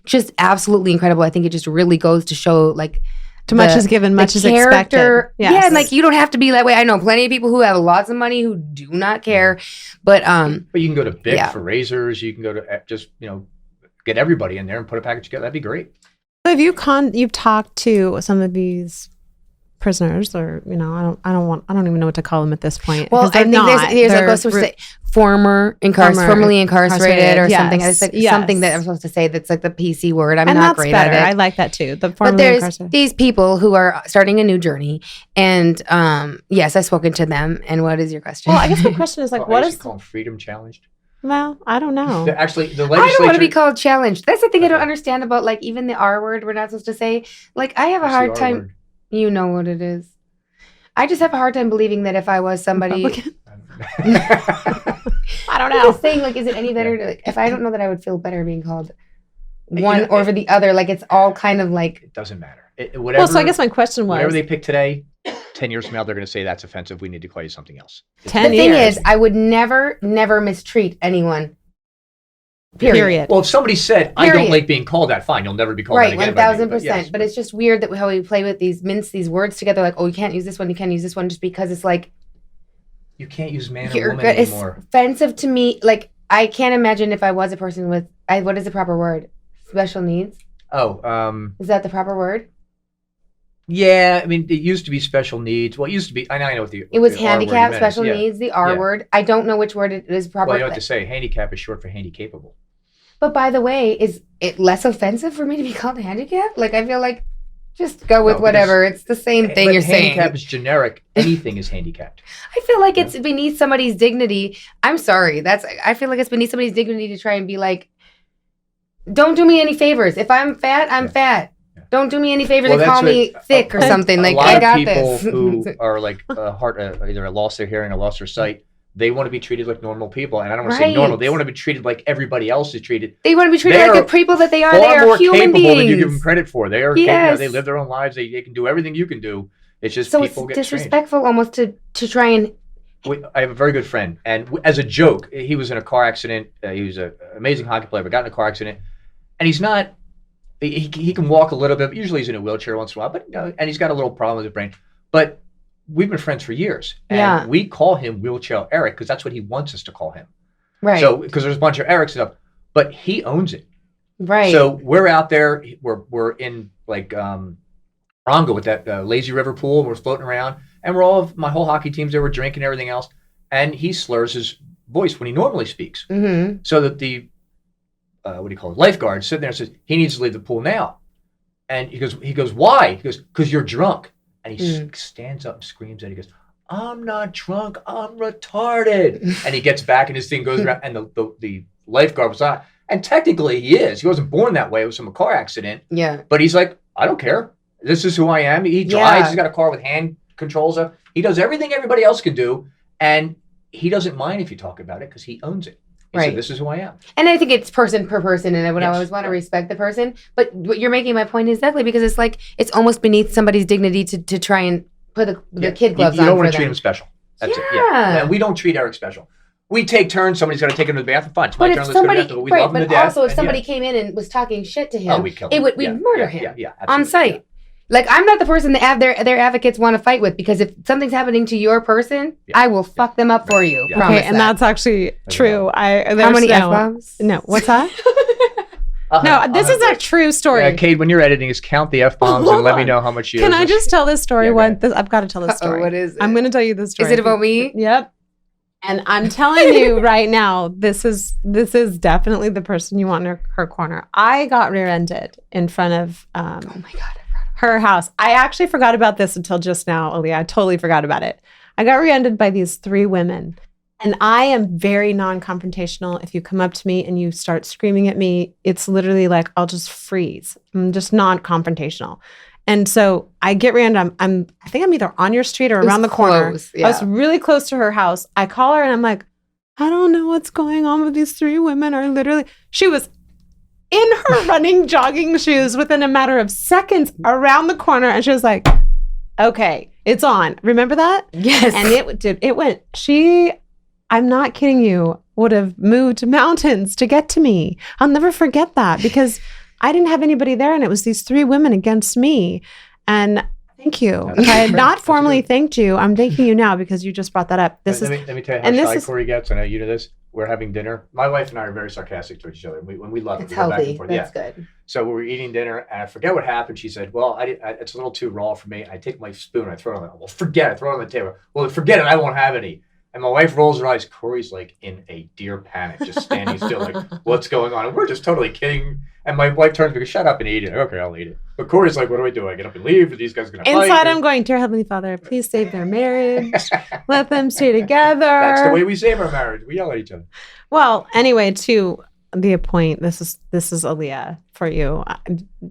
Just absolutely incredible. I think it just really goes to show, Too much is given, much is expected. Yes. Yeah, and you don't have to be that way. I know plenty of people who have lots of money who do not care, but But you can go to Bic Yeah. for razors. You can go to just get everybody in there and put a package together. That'd be great. So have you've talked to some of these prisoners, or I don't even know what to call them at this point. well, because I think there's formerly incarcerated or yes, something. It's something that I'm supposed to say that's the PC word. I'm and not that's great better. at it. I like that too. The But formerly there's incarcerated. these people who are starting a new journey, and yes, I've spoken to them. And what is your question? Well, I guess my question is I what used is? to call them freedom challenged. Well, I don't know. Actually, the I legislature. don't want to be called challenged. That's the thing I don't Okay. understand about even the R word we're not supposed to say. I have a hard time. You know what it is. I just have a hard time believing that if I was somebody, Republican? I don't I'm know. just saying, is it any better to, if I don't know that I would feel better being called You one know, over the other, it's all kind of It doesn't matter. Whatever. Well, so I guess my question was whatever they pick today, 10 years from now, they're going to say that's offensive. We need to call you something else. 10 the thing years. is, I would never mistreat anyone Period. Well, if somebody said, I don't Period. like being called that, fine, you'll never be called Right, that again. 1000%. Yes, But it's just weird that how we play with mince these words together. Like, oh, you can't use this one, you can't use this one, just because it's like you can't use man or you're woman good. It's anymore. offensive to me. Like, I can't imagine if I was a person with what is the proper word? Special needs. Oh, Is that the proper word? yeah. I mean, it used to be special needs. Well, it used to be. I know what the. It was the R word you handicap, meant is. special Yeah. needs, the R Yeah. word. I don't know which word it is proper. Well, you know what to say. Handicap is short for handicapable. But by the way, is it less offensive for me to be called handicapped? Like, I feel like just go with No, whatever. It's the same thing But you're saying. handicap is generic. Anything is handicapped. I feel like it's beneath somebody's dignity. I'm sorry. I feel like it's beneath somebody's dignity to try and be like, don't do me any favors. If I'm fat, I'm fat. Yeah. Don't do me any favors and call me thick or something. Like, I got this. A lot of people who are like either lost their hearing or lost their sight, they want to be treated like normal people. And I don't want to say normal. They want to be treated like everybody else is treated. They want to be treated like the people that they are. They are more human capable beings. than you give them credit for. They are Yes. they live their own lives. They can do everything you can do. It's just so people it's get disrespectful almost to try and. I have a very good friend, and as a joke, he was in a car accident. He was an amazing hockey player, but got in a car accident, and he's not. He can walk a little bit, but usually he's in a wheelchair once in a while. But and he's got a little problem with his brain. But we've been friends for years, and we call him Wheelchair Eric because that's what he wants us to call him. Right. So because there's a bunch of Erics and stuff, but he owns it. Right. So we're out there. We're in like Rongo with that lazy river pool. And we're floating around, and my whole hockey team's there. We're drinking everything else, and he slurs his voice when he normally speaks, so that the what do you call it? Lifeguard sitting there and says he needs to leave the pool now, and he goes, why? He goes, because you're drunk, and he stands up and screams at it. He goes, I'm not drunk, I'm retarded, and he gets back and his thing goes around, and the lifeguard was on, and technically he is. He wasn't born that way. It was from a car accident. Yeah. But he's like, I don't care. This is who I am. He drives. He's got a car with hand controls. He does everything everybody else can do, and he doesn't mind if you talk about it because he owns it. He said, this is who I am. And I think it's person per person, and I would always want to respect the person. But what you're making my point exactly, because it's like it's almost beneath somebody's dignity to try and put the kid gloves on. You don't want to treat him special. That's it. Yeah. And we don't treat Eric special. We take turns. Somebody's got to take him to the bathroom. Fine. It's my turn. Let's go to the bathroom. We love him to death. Also, if somebody came in and was talking shit to him, we'd kill him. We'd murder him on absolutely. site. Yeah. Like, I'm not the person that their advocates want to fight with, because if something's happening to your person, I will fuck them up for you. Yeah. Okay, and that's actually true. How many F-bombs? No, what's that? No, this is a true story. Yeah, Kate, when you're editing, just count the F-bombs and let me know how much you Can I just tell this story? I've got to tell this story. What is it? I'm going to tell you this story. Is it about me? Yep. And I'm telling you right now, this is definitely the person you want in her corner. I got rear-ended in front of oh my God, her house. I actually forgot about this until just now, Aaliyah. I totally forgot about it. I got rear-ended by these 3 women. And I am very non-confrontational. If you come up to me and you start screaming at me, it's literally like I'll just freeze. I'm just non-confrontational. And so I get rear-ended. I think I'm either on your street or around the corner. Yeah. I was really close to her house. I call her and I'm like, I don't know what's going on with these 3 women. Are literally, she was in her running jogging shoes within a matter of seconds around the corner. And she was like, okay, it's on. Remember that? Yes. And it went, I'm not kidding you, would have moved mountains to get to me. I'll never forget that because I didn't have anybody there and it was these 3 women against me. And thank you. If I had not formally thanked you, I'm thanking you now because you just brought that up. Let me tell you how shy Cory gets. I know you know this. We're having dinner. My wife and I are very sarcastic to each other. When we love it, we go back and forth. That's good. So we were eating dinner, and I forget what happened. She said, well, it's a little too raw for me. I take my spoon, I throw it on the, well, forget it, throw it on the table. Well, forget it, I won't have any. And my wife rolls her eyes. Cory's like in a deer panic, just standing still, like, what's going on? And we're just totally kidding. And my wife turns to me and goes, shut up and eat it. Okay, I'll eat it. But Cory's like, what do I do? I get up and leave? Are these guys going to fight? Inside, I'm going, dear Heavenly Father, please save their marriage. Let them stay together. That's the way we save our marriage. We yell at each other. Well, anyway, to the point, this is Aaliyah for you.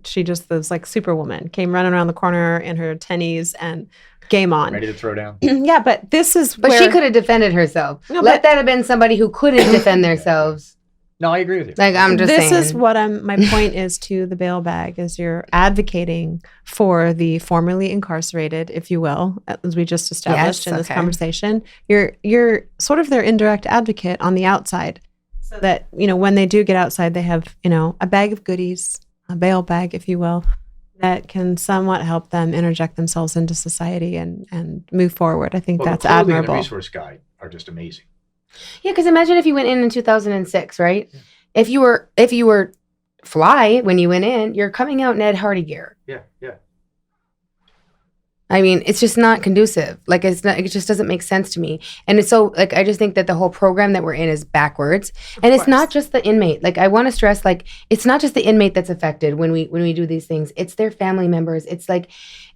She just was like Superwoman, came running around the corner in her tennies and game on. Ready to throw down. Yeah, but this is But she could have defended herself. No, Let that have been somebody who couldn't defend themselves. No, I agree with you. Like, I'm just saying. This is what my point is to the bail bag, is you're advocating for the formerly incarcerated, if you will, as we just established in this conversation. You're sort of their indirect advocate on the outside. so that, when they do get outside, they have, a bag of goodies, a bail bag, if you will, that can somewhat help them interject themselves into society and move forward. I think that's the clothing admirable. And the resource guide are just amazing. Yeah, because imagine if you went in 2006, right? Yeah. If you were fly when you went in, you're coming out in Ed Hardy gear. Yeah. I mean, it's just not conducive. Like, it just doesn't make sense to me. And it's so, like, I just think that the whole program that we're in is backwards. And it's not just the inmate. Like, I want to stress, like, it's not just the inmate that's affected when we do these things. It's their family members. It's like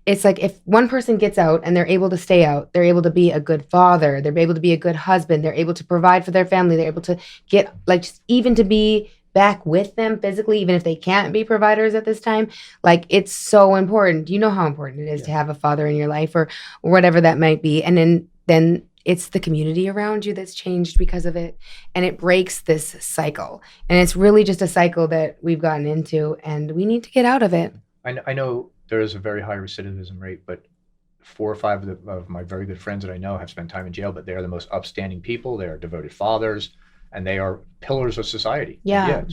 if one person gets out and they're able to stay out, they're able to be a good father. They're able to be a good husband. They're able to provide for their family. They're able to get, like, just even to be back with them physically, even if they can't be providers at this time. Like, it's so important. You know how important it is to have a father in your life or whatever that might be. And then it's the community around you that's changed because of it. And it breaks this cycle. And it's really just a cycle that we've gotten into, and we need to get out of it. I know there is a very high recidivism rate, but 4 or 5 of my very good friends that I know have spent time in jail, but they are the most upstanding people. They are devoted fathers, and they are pillars of society. Yeah.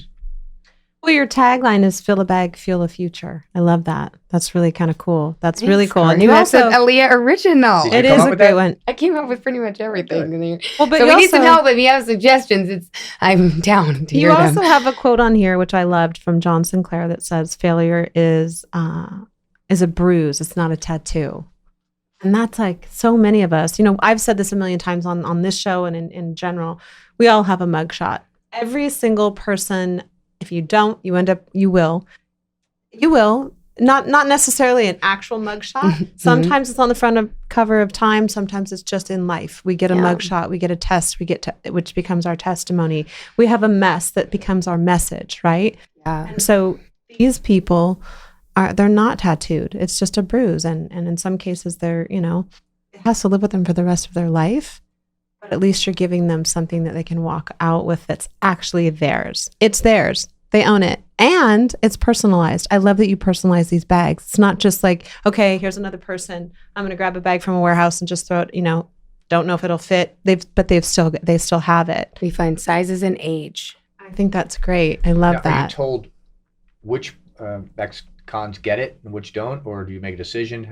Well, your tagline is "Fill a bag, fuel a future." I love that. That's really kind of cool. That's really cool. And you also an Aaliyah original. It is a great one. I came up with pretty much everything. Okay. Well, but so we need some help. If you have suggestions, I'm down to hear them. You also have a quote on here, which I loved, from John Sinclair, that says, "Failure is a bruise. It's not a tattoo." And that's like so many of us. I've said this a million times on this show and in general. We all have a mugshot. Every single person. If you don't, you will. Not necessarily an actual mugshot. Sometimes it's on the front cover of Time. Sometimes it's just in life. We get a mugshot. We get a test. Which becomes our testimony. We have a mess that becomes our message, right? Yeah. And so these people they're not tattooed. It's just a bruise, and in some cases they're it has to live with them for the rest of their life. But at least you're giving them something that they can walk out with that's actually theirs. It's theirs. They own it. And it's personalized. I love that you personalize these bags. It's not just like, okay, here's another person. I'm going to grab a bag from a warehouse and just throw it, don't know if it'll fit. They still have it. We find sizes and age. I think that's great. I love that. Are you told which ex-cons get it and which don't, or do you make a decision?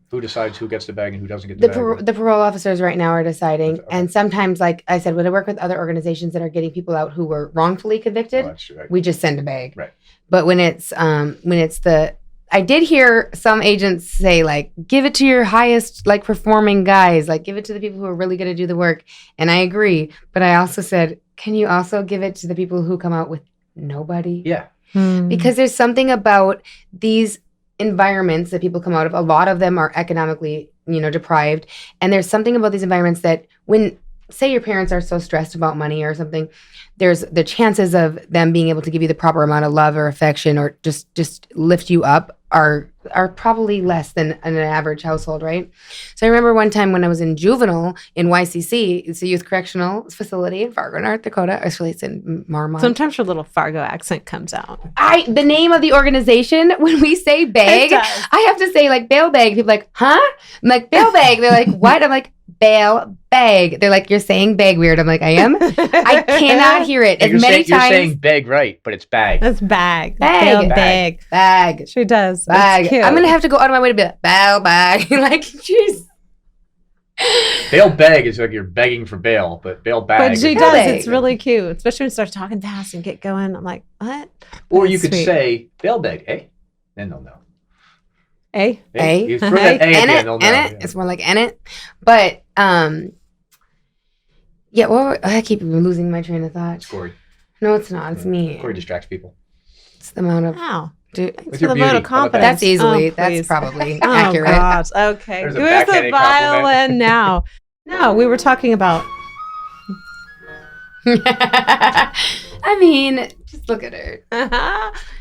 Who decides who gets the bag and who doesn't get the bag? The parole officers right now are deciding. Okay. And sometimes, like I said, when I work with other organizations that are getting people out who were wrongfully convicted, we just send a bag. Right. But when it's I did hear some agents say, like, give it to your highest, like, performing guys, like, give it to the people who are really going to do the work. And I agree. But I also said, can you also give it to the people who come out with nobody? Yeah. Because there's something about these environments that people come out of. A lot of them are economically, deprived. And there's something about these environments that when, say, your parents are so stressed about money or something, there's the chances of them being able to give you the proper amount of love or affection or just lift you up are probably less than an average household, right? So I remember one time when I was in juvenile in YCC, it's a youth correctional facility in Fargo, North Dakota. Actually, it's in Marmont. Sometimes your little Fargo accent comes out. The name of the organization, when we say bag, I have to say, like, bail bag. People are like, huh? I'm like, bail bag. They're like, what? I'm like, bail bag. They're like, you're saying bag weird. I'm like, I am. I cannot hear it You're saying bag right, but it's bag. That's bag. Bag. She does. Bag. I'm gonna have to go out of my way to be like, bail bag. Like, jeez. Bail bag is like you're begging for bail, but bail bag. But she does. It's really cute, especially when she starts talking fast and get going. I'm like, what? Or you could say bail bag, eh? Then they'll know. A. You throw that A in it, they'll know. Yeah. It's more like in it. But yeah. Well, I keep losing my train of thought. It's Cory. No, it's not. It's me. Cory distracts people. It's the amount of. Wow. With your beauty. That's easily. That's probably accurate. Oh gosh. Okay. There's Where's the violin now? No, we were talking about. I mean, just look at her.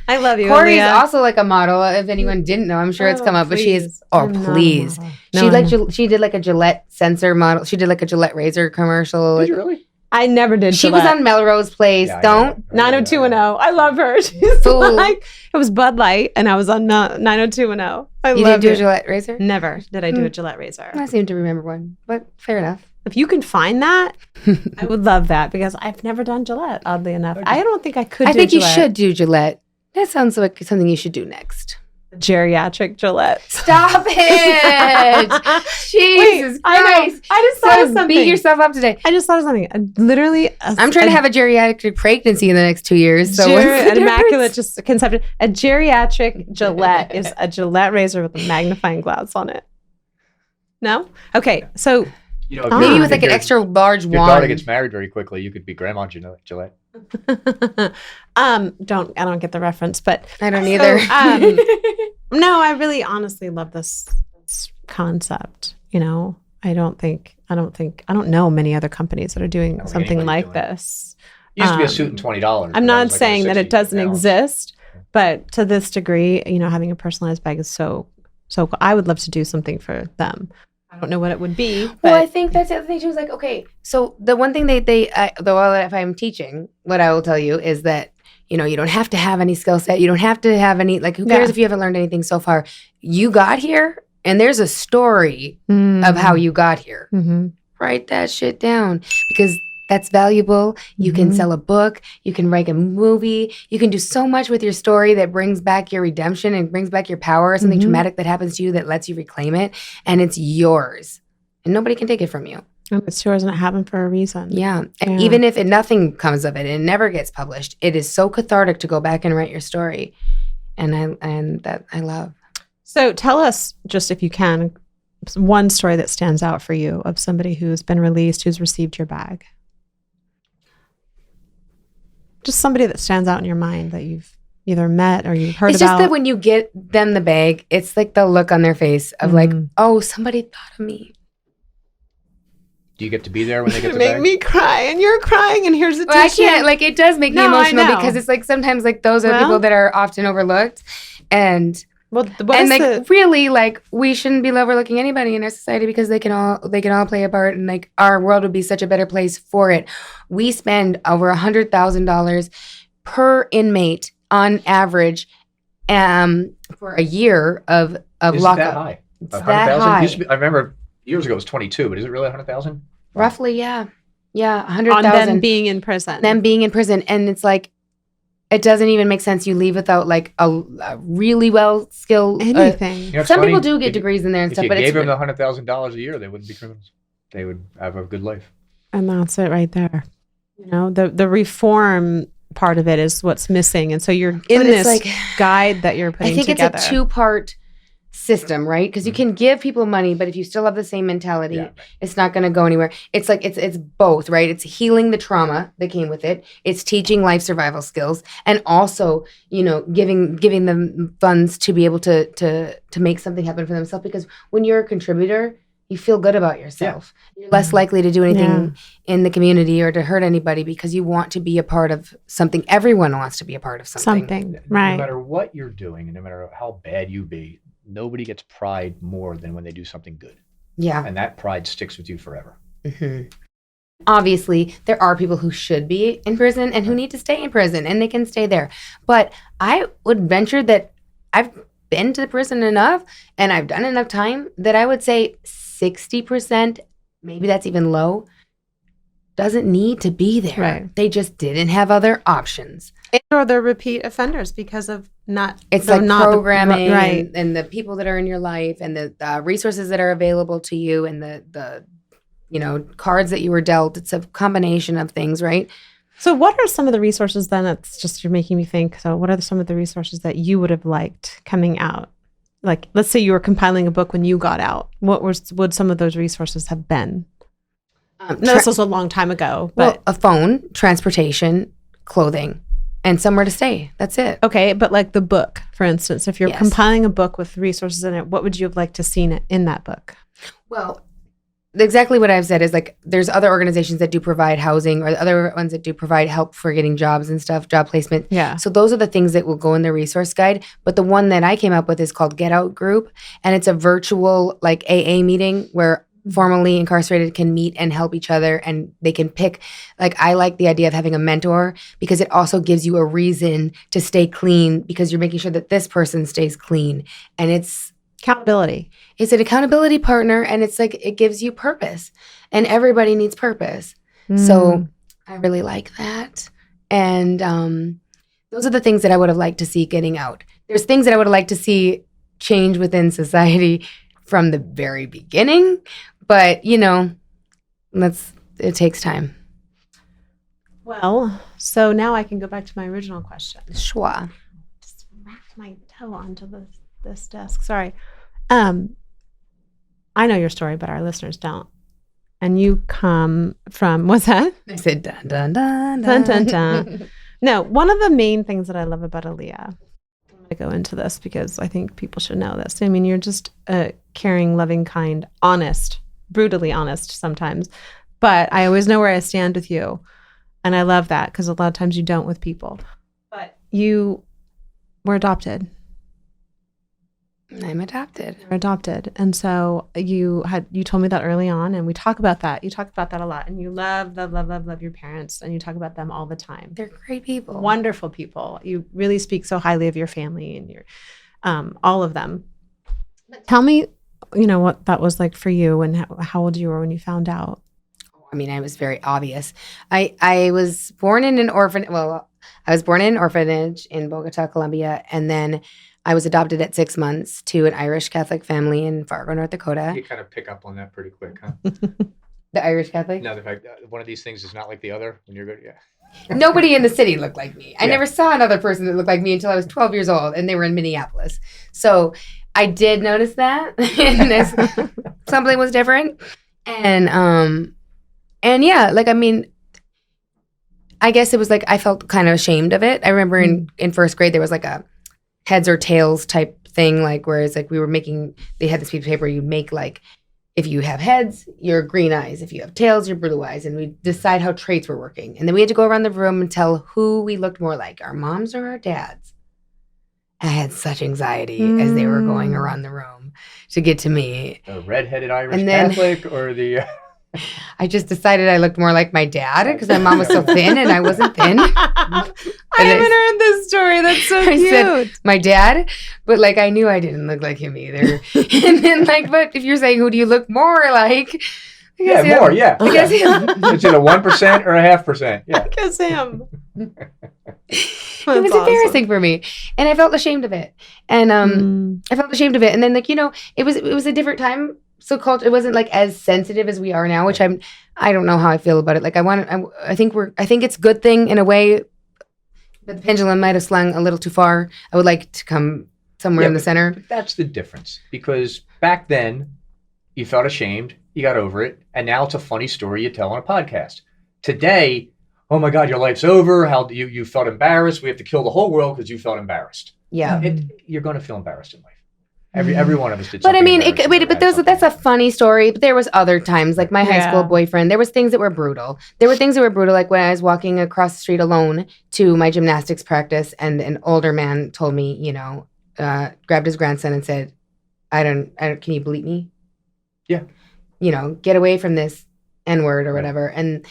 I love you. Cory's Aaliyah. also like a model. If anyone didn't know, I'm sure it's come up. But she is. Oh, please. She did like a Gillette sensor model. She did like a Gillette razor commercial. Did you really? I never did. She Gillette. was on Melrose Place. Yeah, Don't 90210. I love her. She's like, it was Bud Light, and I was on 90210. You didn't do a Gillette razor? Never did I do a Gillette razor. I seem to remember one, but fair enough. If you can find that, I would love that because I've never done Gillette, oddly enough. I don't think I could I do think Gillette. you should do Gillette. That sounds like something you should do next. Geriatric Gillette. Stop it! Jesus I know. Christ! I just thought of So something. beat yourself up today. I just thought of something. I'm trying to have a geriatric pregnancy in the next 2 years. So what's the an difference? immaculate just conception. A geriatric Gillette is a Gillette razor with a magnifying glass on it. No? Okay, so You know, if Maybe you're- with like if an your- extra large if your daughter wand. gets married very quickly, you could be Grandma Gillette. I don't get the reference, but I don't either. no, I really honestly love this concept. You know, I don't know many other companies that are doing don't think something anybody's like doing it. this. Used to be a suit and $20. I'm but that not was like saying that it 60 doesn't now. exist, but to this degree, you know, having a personalized bag is so cool. I would love to do something for them. I don't know what it would be, but Well, I think that's the other thing too. Is like, okay, so the one thing if I'm teaching, what I will tell you is that, you know, you don't have to have any skill set. You don't have to have any, like, who cares Yeah. if you haven't learned anything so far? You got here and there's a story of how you got here. Mm-hmm. Write that shit down because that's valuable. You can Mhm. sell a book. You can write a movie. You can do so much with your story that brings back your redemption and brings back your power, something Mhm. traumatic that happens to you that lets you reclaim it. And it's yours. And nobody can take it from you. It's yours and it happened for a reason. Yeah. And Yeah. even if nothing comes of it, and it never gets published, it is so cathartic to go back and write your story. And I love. So tell us, just if you can, one story that stands out for you of somebody who's been released, who's received your bag. Just somebody that stands out in your mind that you've either met or you've heard It's about. just that when you get them the bag, it's like the look on their face of like, Mhm. oh, somebody thought of me. Do you get to be there when they get the make bag? me cry, and you're crying, and here's a Well, I tissue. can't, like, it does make me No, I emotional know. because it's like sometimes like those are Well- people that are often overlooked. And Well, what and is like the- really like we shouldn't be overlooking anybody in our society because they can all play a part and like our world would be such a better place for it. We spend over $100,000 per inmate on average for a year of Isn't lockup. that high? It's 100,000? that high. Used to be- I remember years ago it was 22, but is it really 100,000? Roughly, yeah. Yeah, on 100,000. them being in prison. Them being in prison. And it's like, it doesn't even make sense. You leave without like a really well skilled. anything. You know, it's Some funny, people do get if- degrees in there and If stuff, you but gave it's them the $100,000 a year, they wouldn't be criminals. They would have a good life. And that's it right there. You know, the reform part of it is what's missing. And so you're in But it's this like- guide that you're putting I think together. it's a two-part system, right? Because you can give people money, but if you still have the same mentality, Yeah. it's not going to go anywhere. It's like it's both, right? It's healing the trauma that came with it. It's teaching life survival skills, and also, you know, giving them funds to be able to make something happen for themselves. Because when you're a contributor, you feel good about yourself. You're less likely to do anything in the community or to hurt anybody because you want to be a part of something. Everyone wants to be a part of something. No right? matter what you're doing, and no matter how bad you be, nobody gets pride more than when they do something good. Yeah. And that pride sticks with you forever. Mm-hmm. Obviously, there are people who should be in prison and who need to stay in prison, and they can stay there. But I would venture that I've been to the prison enough and I've done enough time that I would say 60%, maybe that's even low, doesn't need to be there. Right. They just didn't have other options. Or they're repeat offenders because of not. It's they're like not the- programming right? and the people that are in your life and the resources that are available to you and the you know, cards that you were dealt. It's a combination of things, right? So, what are some of the resources then? It's just you're making me think. So, what are some of the resources that you would have liked coming out? Like, let's say you were compiling a book when you got out. What would some of those resources have been? No, this was a long time ago, but Well, a phone, transportation, clothing, and somewhere to stay. That's it. okay. But like the book, for instance, if you're Yes. compiling a book with resources in it, what would you have liked to seen in that book? Well, exactly what I've said is like there's other organizations that do provide housing or other ones that do provide help for getting jobs and stuff, job placement. Yeah. So those are the things that will go in the resource guide. But the one that I came up with is called Get Out Group. And it's a virtual like AA meeting where formerly incarcerated can meet and help each other and they can pick. Like I like the idea of having a mentor because it also gives you a reason to stay clean because you're making sure that this person stays clean. And it's Accountability. It's an accountability partner, and it's like it gives you purpose, and everybody needs purpose. So I really like that. And those are the things that I would have liked to see getting out. There's things that I would have liked to see change within society from the very beginning, but it takes time. Well, so now I can go back to my original question. Schwa. Just wrapped my toe onto this desk. Sorry. I know your story, but our listeners don't. And you come from, what's that? I said dun dun dun Dun, dun, dun. No, one of the main things that I love about Aaliyah, I'm going to go into this because I think people should know this. I mean, you're just a caring, loving, kind, honest, brutally honest sometimes. But I always know where I stand with you. And I love that because a lot of times you don't with people. But you were adopted. I'm adopted. You're adopted. And so you told me that early on, and we talk about that. You talk about that a lot. And you love your parents, and you talk about them all the time. They're great people. Wonderful people. You really speak so highly of your family and your all of them. But tell me, what that was like for you and how old you were when you found out. I mean, I was very obvious. I was born in an orphanage. Well, I was born in an orphanage in Bogota, Colombia, and then I was adopted at 6 months to an Irish Catholic family in Fargo, North Dakota. You kind of pick up on that pretty quick, huh? The Irish Catholic? No, the fact one of these things is not like the other when you're good. Yeah. Nobody in the city looked like me. I Yeah. never saw another person that looked like me until I was 12 years old, and they were in Minneapolis. So I did notice that. Something was different. And yeah, I guess it was like I felt kind of ashamed of it. I remember in first grade, there was like a heads or tails type thing, like whereas like they had this piece of paper, you make like, if you have heads, you're green eyes. If you have tails, you're blue eyes. And we decide how traits were working. And then we had to go around the room and tell who we looked more like, our moms or our dads. I had such anxiety as they were going around the room to get to me. The redheaded Irish And then- Catholic or the... I just decided I looked more like my dad because my mom was so thin and I wasn't thin. I haven't heard this story. That's so I cute. said my dad, but like I knew I didn't look like him either. And then but if you're saying who do you look more like? I guess him. more, yeah. I guess him. It's either 1% or 0.5%. Yeah. Kiss him. It was embarrassing for me, and I felt ashamed of it. And I felt ashamed of it. And then it was a different time. So it wasn't like as sensitive as we are now, which I don't know how I feel about it. Like I think it's a good thing in a way, but the pendulum might have swung a little too far. I would like to come somewhere in the center. But that's the difference, because back then you felt ashamed, you got over it, and now it's a funny story you tell on a podcast. Today, oh my God, your life's over. How you felt embarrassed. We have to kill the whole world because you felt embarrassed. Yeah. You're going to feel embarrassed in life. Every one of us did. But I something mean, embarrassing or that's a funny story. But there was other times, like my high school boyfriend. There was things that were brutal. There were things that were brutal, like when I was walking across the street alone to my gymnastics practice, and an older man told me, grabbed his grandson and said, "I don't. Can you bleep me? Yeah. Get away from this N-word or whatever." And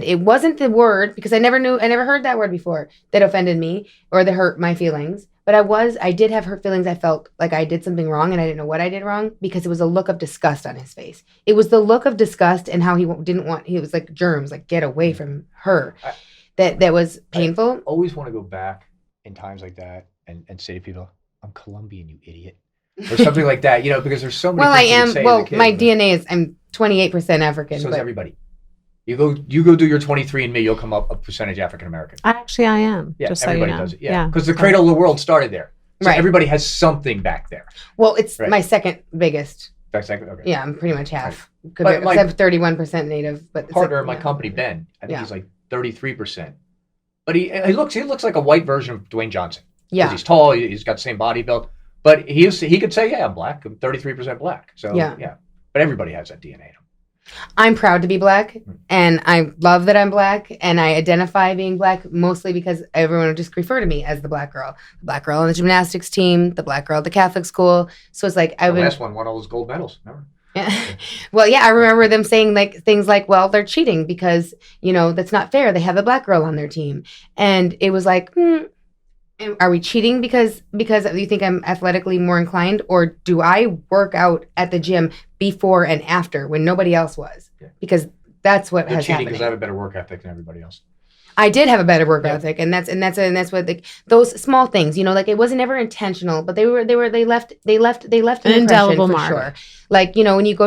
it wasn't the word, because I never heard that word before, that offended me or that hurt my feelings. But I did have hurt feelings. I felt like I did something wrong and I didn't know what I did wrong, because it was a look of disgust on his face. It was the look of disgust and how he was like germs, like get away from her. That was painful. I always want to go back in times like that and say to people, I'm Colombian, you idiot. Or something like that, because there's so many things you can say as a kid, my DNA is, I'm 28% African. So is everybody. You go do your 23andMe, you'll come up a percentage African American. Actually, I am. Yeah, just so everybody you know. does it. Yeah, because the cradle of the world started there. So Right. everybody has something back there. Well, it's my second biggest. That's okay. Yeah, I'm pretty much half. But my- Except 31% native. But it's Partner like, in my yeah. company, Ben, I think Yeah. he's like 33%. But he looks like a white version of Dwayne Johnson. 'Cause Yeah. he's tall, he's got the same body build. But he could say, yeah, I'm black. I'm 33% black. So yeah. But everybody has that DNA in them. I'm proud to be black, and I love that I'm black, and I identify being black mostly because everyone would just refer to me as the black girl on the gymnastics team, the black girl at the Catholic school. So it's like The last one won all those gold medals. Remember? Yeah. Well, yeah, I remember them saying like things like, well, they're cheating because, that's not fair. They have a black girl on their team. And it was like, And are we cheating because you think I'm athletically more inclined, or do I work out at the gym before and after when nobody else was? Yeah. Because that's what They're has cheating happened. because I have a better work ethic than everybody else. I did have a better work ethic, and that's what those small things, like it wasn't ever intentional, but they left an indelible impression for mark. sure. Like, when you go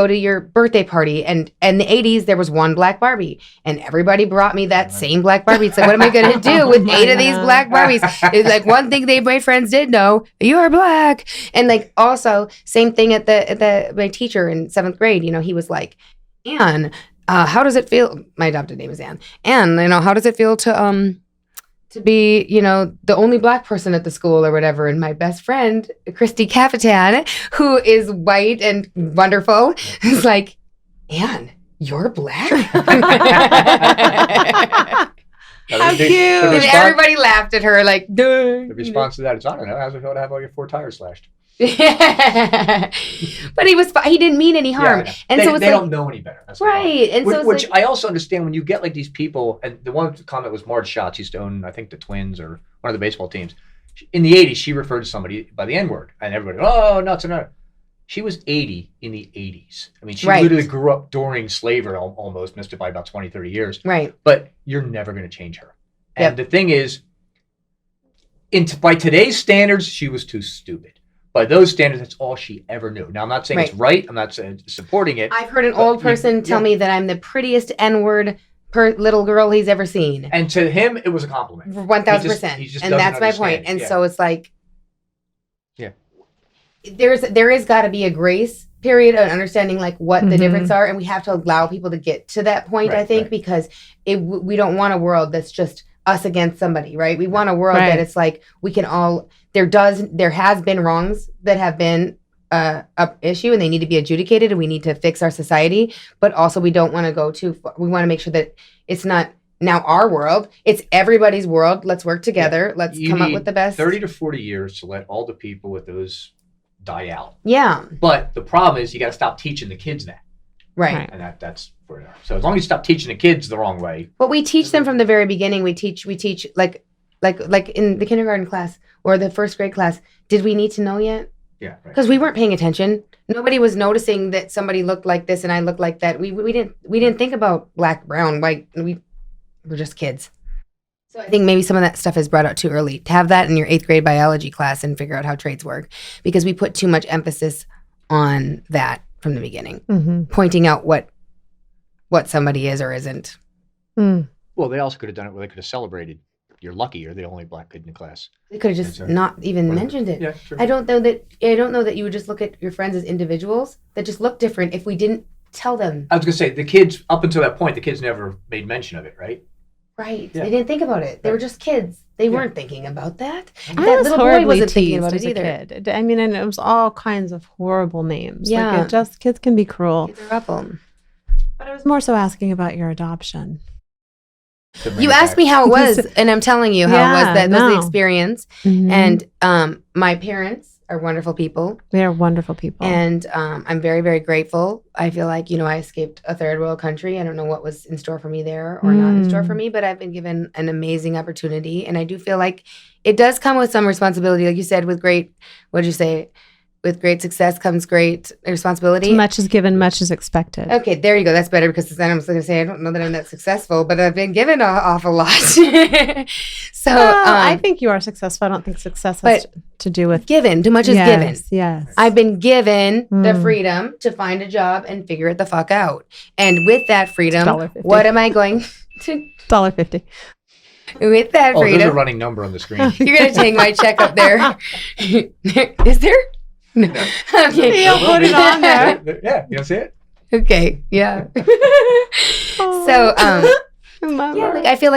to your birthday party, and in the 80s there was one black Barbie, and everybody brought me that same black Barbie. It's like, what am I going to do with 8 of these black Barbies? It's like, one thing my friends did know, you're black. And like, also same thing at my teacher in 7th grade, he was like, Anne, how does it feel? My adopted name is Anne. And how does it feel to be, the only black person at the school or whatever? And my best friend, Christy Capitan, who is white and wonderful, is like, Anne, you're black? How cute. And everybody laughed at her like, duh. The response to that is, I don't know, how's it feel to have all your 4 tires slashed? But he didn't mean any harm. Yeah, and so they don't know any better. That's right. And which I also understand when you get like these people, and the one comment was Marge Schatz, used to own, I think, the Twins or one of the baseball teams. In the 80s, she referred to somebody by the N-word, and everybody, oh, nuts and nuts. She was 80 in the 80s. I mean, she literally grew up during slavery, almost, missed it by about 20, 30 years. Right. But you're never going to change her. And the thing is, by today's standards, she was too stupid. By those standards, that's all she ever knew. Now, I'm not saying it's right. I'm not supporting it. I've heard an old person tell me that I'm the prettiest N-word little girl he's ever seen. And to him, it was a compliment. 1,000%. And that's my point. And so it's like, there is got to be a grace period of understanding like what the difference are, and we have to allow people to get to that point. I think because we don't want a world that's just us against somebody, right? We want a world that it's like we can all. There has been wrongs that have been a issue, and they need to be adjudicated, and we need to fix our society. But also, we don't want to go too far. We want to make sure that it's not now our world; it's everybody's world. Let's work together. Let's come up with the best. 30 to 40 years to let all the people with those die out. Yeah. But the problem is you got to stop teaching the kids that. Right. And that's where they are. So as long as you stop teaching the kids the wrong way. But we teach them from the very beginning. We teach like in the kindergarten class or the 1st grade class. Did we need to know yet? Yeah. Because we weren't paying attention. Nobody was noticing that somebody looked like this and I looked like that. We didn't think about black, brown, white. We were just kids. So I think maybe some of that stuff is brought out too early. To have that in your 8th grade biology class and figure out how traits work, because we put too much emphasis on that from the beginning, pointing out what somebody is or isn't. Well, they also could have done it where they could have celebrated. You're lucky you're the only black kid in the class. They could have just not even mentioned it. Yeah, sure. I don't know that you would just look at your friends as individuals that just look different if we didn't tell them. I was gonna say the kids up until that point, the kids never made mention of it, right? Right. Yeah. They didn't think about it. They were just kids. They weren't thinking about that. That little boy wasn't thinking about it either. Kid. I mean, and it was all kinds of horrible names. Yeah. Like kids can be cruel. Kids are awful. But I was more so asking about your adoption. You asked me how it was, and I'm telling you how it was. That was the experience. And my parents are wonderful people. They are wonderful people. And I'm very, very grateful. I feel like, I escaped a 3rd world country. I don't know what was in store for me there or not in store for me, but I've been given an amazing opportunity. And I do feel like it does come with some responsibility. Like you said, with great success comes great responsibility. Much is given, much is expected. Okay, there you go. That's better, because then I'm going to say I don't know that I'm that successful, but I've been given an awful lot. So I think you are successful. I don't think success has to do with given. Too much is given. Yes. I've been given the freedom to find a job and figure it the fuck out. And with that freedom, what am I going to $1.50. With that freedom, there's a running number on the screen. You're gonna take my check up there. Is there? No. Okay. You'll put it on there. Yeah, you don't see it? Okay. Yeah. So, like I feel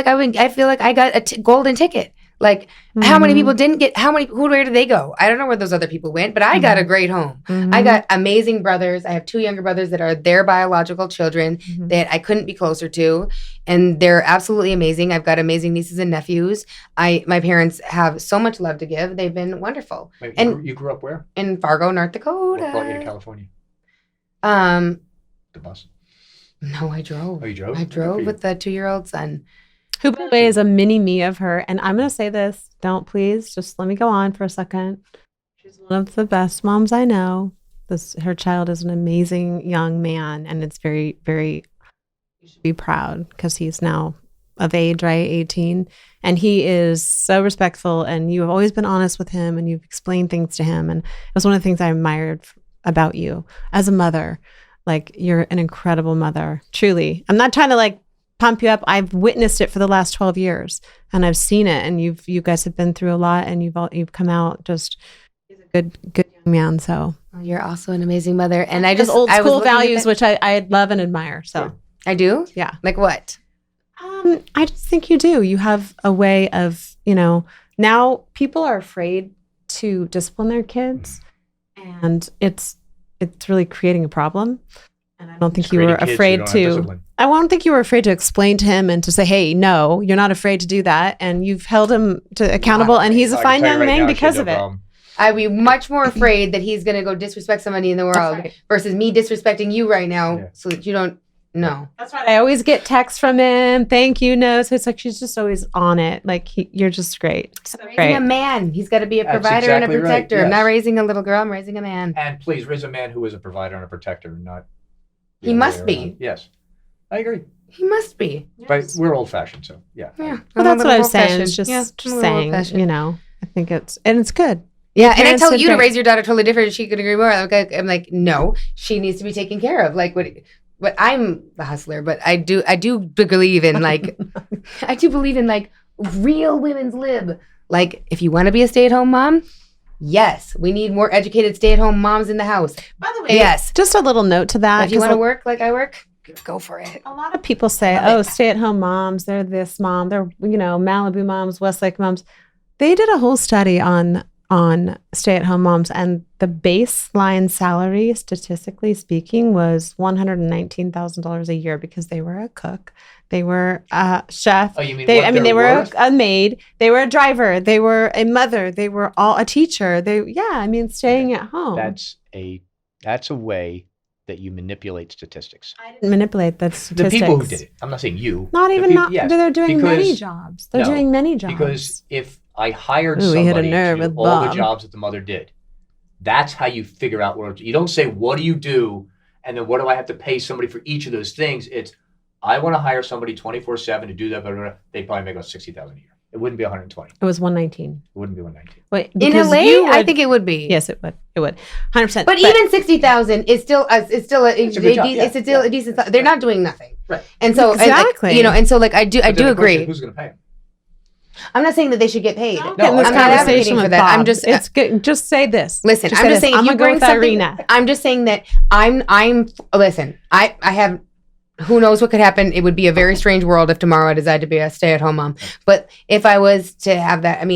like I got a golden ticket. Like, how many people didn't get? Where did they go? I don't know where those other people went, but I got a great home. I got amazing brothers. I have 2 younger brothers that are their biological children that I couldn't be closer to, and they're absolutely amazing. I've got amazing nieces and nephews. My parents have so much love to give. They've been wonderful. Wait, and you grew up where? In Fargo, North Dakota. What brought you to California? The bus. No, I drove. Oh, you drove? I drove with the 2-year-old son. who, by the way, is a mini me of her. And I'm going to say this. Don't please just let me go on for a second. She's one of the best moms I know. Her child is an amazing young man, and it's very, very, you should be proud because he's now of age, right? 18. And he is so respectful, and you have always been honest with him, and you've explained things to him. And it was one of the things I admired about you as a mother. Like, you're an incredible mother, truly. I'm not trying to like pump you up. I've witnessed it for the last 12 years, and I've seen it. And you guys have been through a lot, and you've come out just a good young man. So You're also an amazing mother. And I just old I was school looking at values, that- which I love and admire. So I do? yeah. Like what? I just think you do. You have a way of, now people are afraid to discipline their kids, and it's really creating a problem. And I don't think you were afraid to. I don't think you were afraid to explain to him and to say, "Hey, no, you're not afraid to do that," and you've held him to accountable, and he's a fine young man because of it. I'd be much more afraid that he's going to go disrespect somebody in the world versus me disrespecting you right now so that you don't know. That's right. I always get texts from him. Thank you. No. So it's like, she's just always on it. Like, you're just great. So raising a man. He's got to be a provider and a protector. Right, yes. I'm not raising a little girl. I'm raising a man. And please raise a man who is a provider and a protector, not. He must be. Yes. I agree. He must be. But we're old fashioned, so yeah. Yeah. Well, that's what I was saying. It's just saying, I think it's good. Yeah, and I tell you to raise your daughter totally different. She could agree more. I'm like, no, she needs to be taken care of. Like, what I'm the hustler, but I do believe in like, I do believe in like real women's lib. Like, if you want to be a stay-at-home mom, yes, we need more educated stay-at-home moms in the house. By the way, yes, just a little note to that. If you want to work like I work, go for it. A lot of people say, stay-at-home moms, they're this mom, they're Malibu moms, Westlake moms. They did a whole study on stay-at-home moms, and the baseline salary, statistically speaking, was $119,000 a year because they were a cook, they were a chef. Oh, you mean they were a maid, they were a driver, they were a mother, they were all a teacher. Staying at home. That's a way that you manipulate statistics. I didn't manipulate the statistics. The people who did it. I'm not saying you. They're doing many jobs. They're doing many jobs. Because if I hired somebody to do all the jobs that the mother did, that's how you figure out where. You don't say, what do you do? And then what do I have to pay somebody for each of those things? It's, I want to hire somebody 24/7 to do that, but they probably make about $60,000 a year. It wouldn't be 120. It was 119. It wouldn't be 119. Wait, in LA, I think it would be. Yes, it would. It would. 100%. But even 60,000 is still a decent. They're not doing nothing. Right. And so exactly. And so like I do agree. Who's going to pay them? I'm not saying that they should get paid. I'm not advocating for that. Bob. It's good. Just say this. Listen, just I'm just saying if you bring something. Irina. I'm just saying that listen, I have. Who knows what could happen? It would be a very strange world if tomorrow I decided to be a stay-at-home mom. But if I was to have that,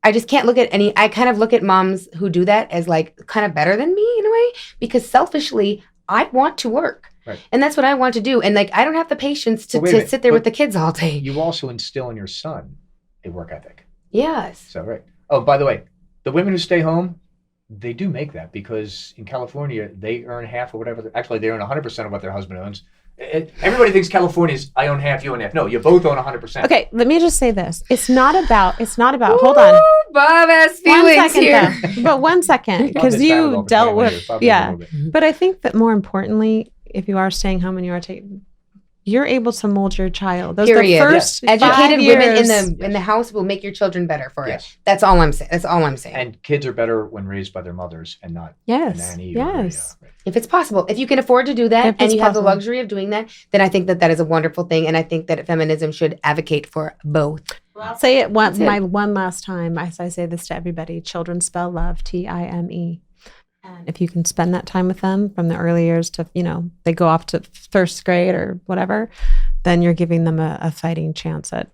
I just can't look at I kind of look at moms who do that as like kind of better than me in a way, because selfishly, I want to work. Right. And that's what I want to do. And like, I don't have the patience to sit there with the kids all day. You also instill in your son a work ethic. Yes. So, right. Oh, by the way, the women who stay home, they do make that because in California, they earn half or whatever. Actually, they earn 100% of what their husband owns. Everybody thinks California is I own half, you own half. No, you both own 100%. Okay, let me just say this. It's not about, hold on. Bob has feelings here. But 1 second, because you dealt with, But I think that more importantly, if you are staying home and you are you're able to mold your child. Those Period. The first educated women in the house will make your children better for it. That's all I'm saying. And kids are better when raised by their mothers and not a nanny. Yes. If it's possible, if you can afford to do that and you have the luxury of doing that, then I think that is a wonderful thing, and I think that feminism should advocate for both. Well, I'll say it one last time. I say this to everybody: children spell love, Time. And if you can spend that time with them from the early years to, they go off to first grade or whatever, then you're giving them a fighting chance at,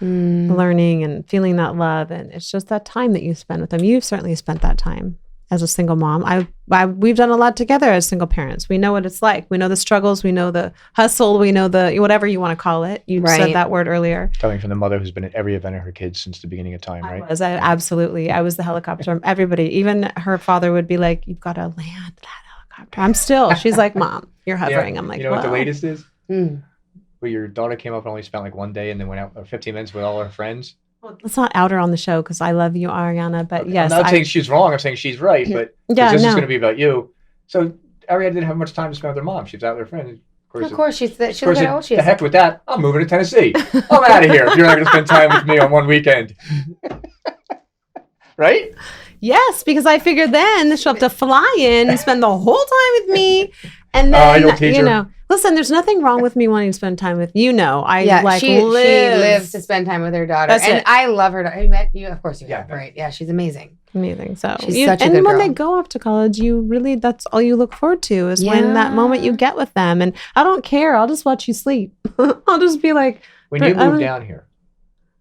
learning and feeling that love. And it's just that time that you spend with them. You've certainly spent that time as a single mom. We've done a lot together as single parents. We know what it's like. We know the struggles. We know the hustle. We know the whatever you want to call it. You said that word earlier. Coming from the mother who's been at every event of her kids since the beginning of time, right? Absolutely. I was the helicopter. Everybody, even her father would be like, "You've got to land that helicopter." She's like, "Mom, you're hovering." I'm like, you know what the latest is? where your daughter came up and only spent like one day and then went out for 15 minutes with all her friends? Well, let's not out her on the show because I love you, Ariana. But Okay. yes, I'm not saying she's wrong. I'm saying she's right. But Yeah, this is no. going to be about you. So Ariana didn't have much time to spend with her mom. She was out with her friends. Of course, she look Of course, at how old she the is. heck with that. I'm moving to Tennessee. I'm out of here if you're not going to spend time with me on one weekend. Right? Yes, because I figured then she'll have to fly in and spend the whole time with me. And then, you'll teach you her. know, listen, there's nothing wrong with me wanting to spend time with, I Yeah, like she live. lives to spend time with her daughter. That's and it. I love her. Have you met you? Of course you have, Yeah. right? Yeah, she's amazing. Amazing. So, She's such a and good when girl. they go off to college, that's all you look forward to is when that moment you Yeah. get with them. And I don't care. I'll just watch you sleep. I'll just be like, When you But I moved don't- down here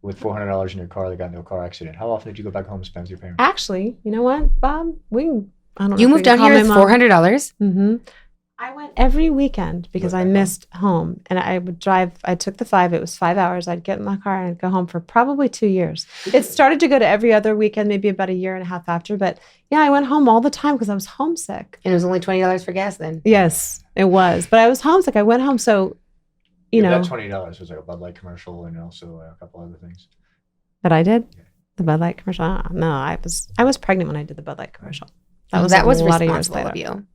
with $400 in your car that got into a car accident, how often did you go back home and spend with your parents? actually, you know what, Bob? I don't know. You moved down here with $400. Mm-hmm. I went every weekend because Went I back missed home. And I would drive, I took the 5, it was 5 hours. I'd get in my car and I'd go home for probably 2 years. It started to go to every other weekend, maybe about a year and a half after. But yeah, I went home all the time because I was homesick. And it was only $20 for gas then. Yes, it was. But I was homesick. I went home. So, That $20 was like a Bud Light commercial and also a couple other things. that I did Yeah. the Bud Light commercial. No, I was pregnant when I did the Bud Light commercial. That was that a was lot of years responsible later. of you.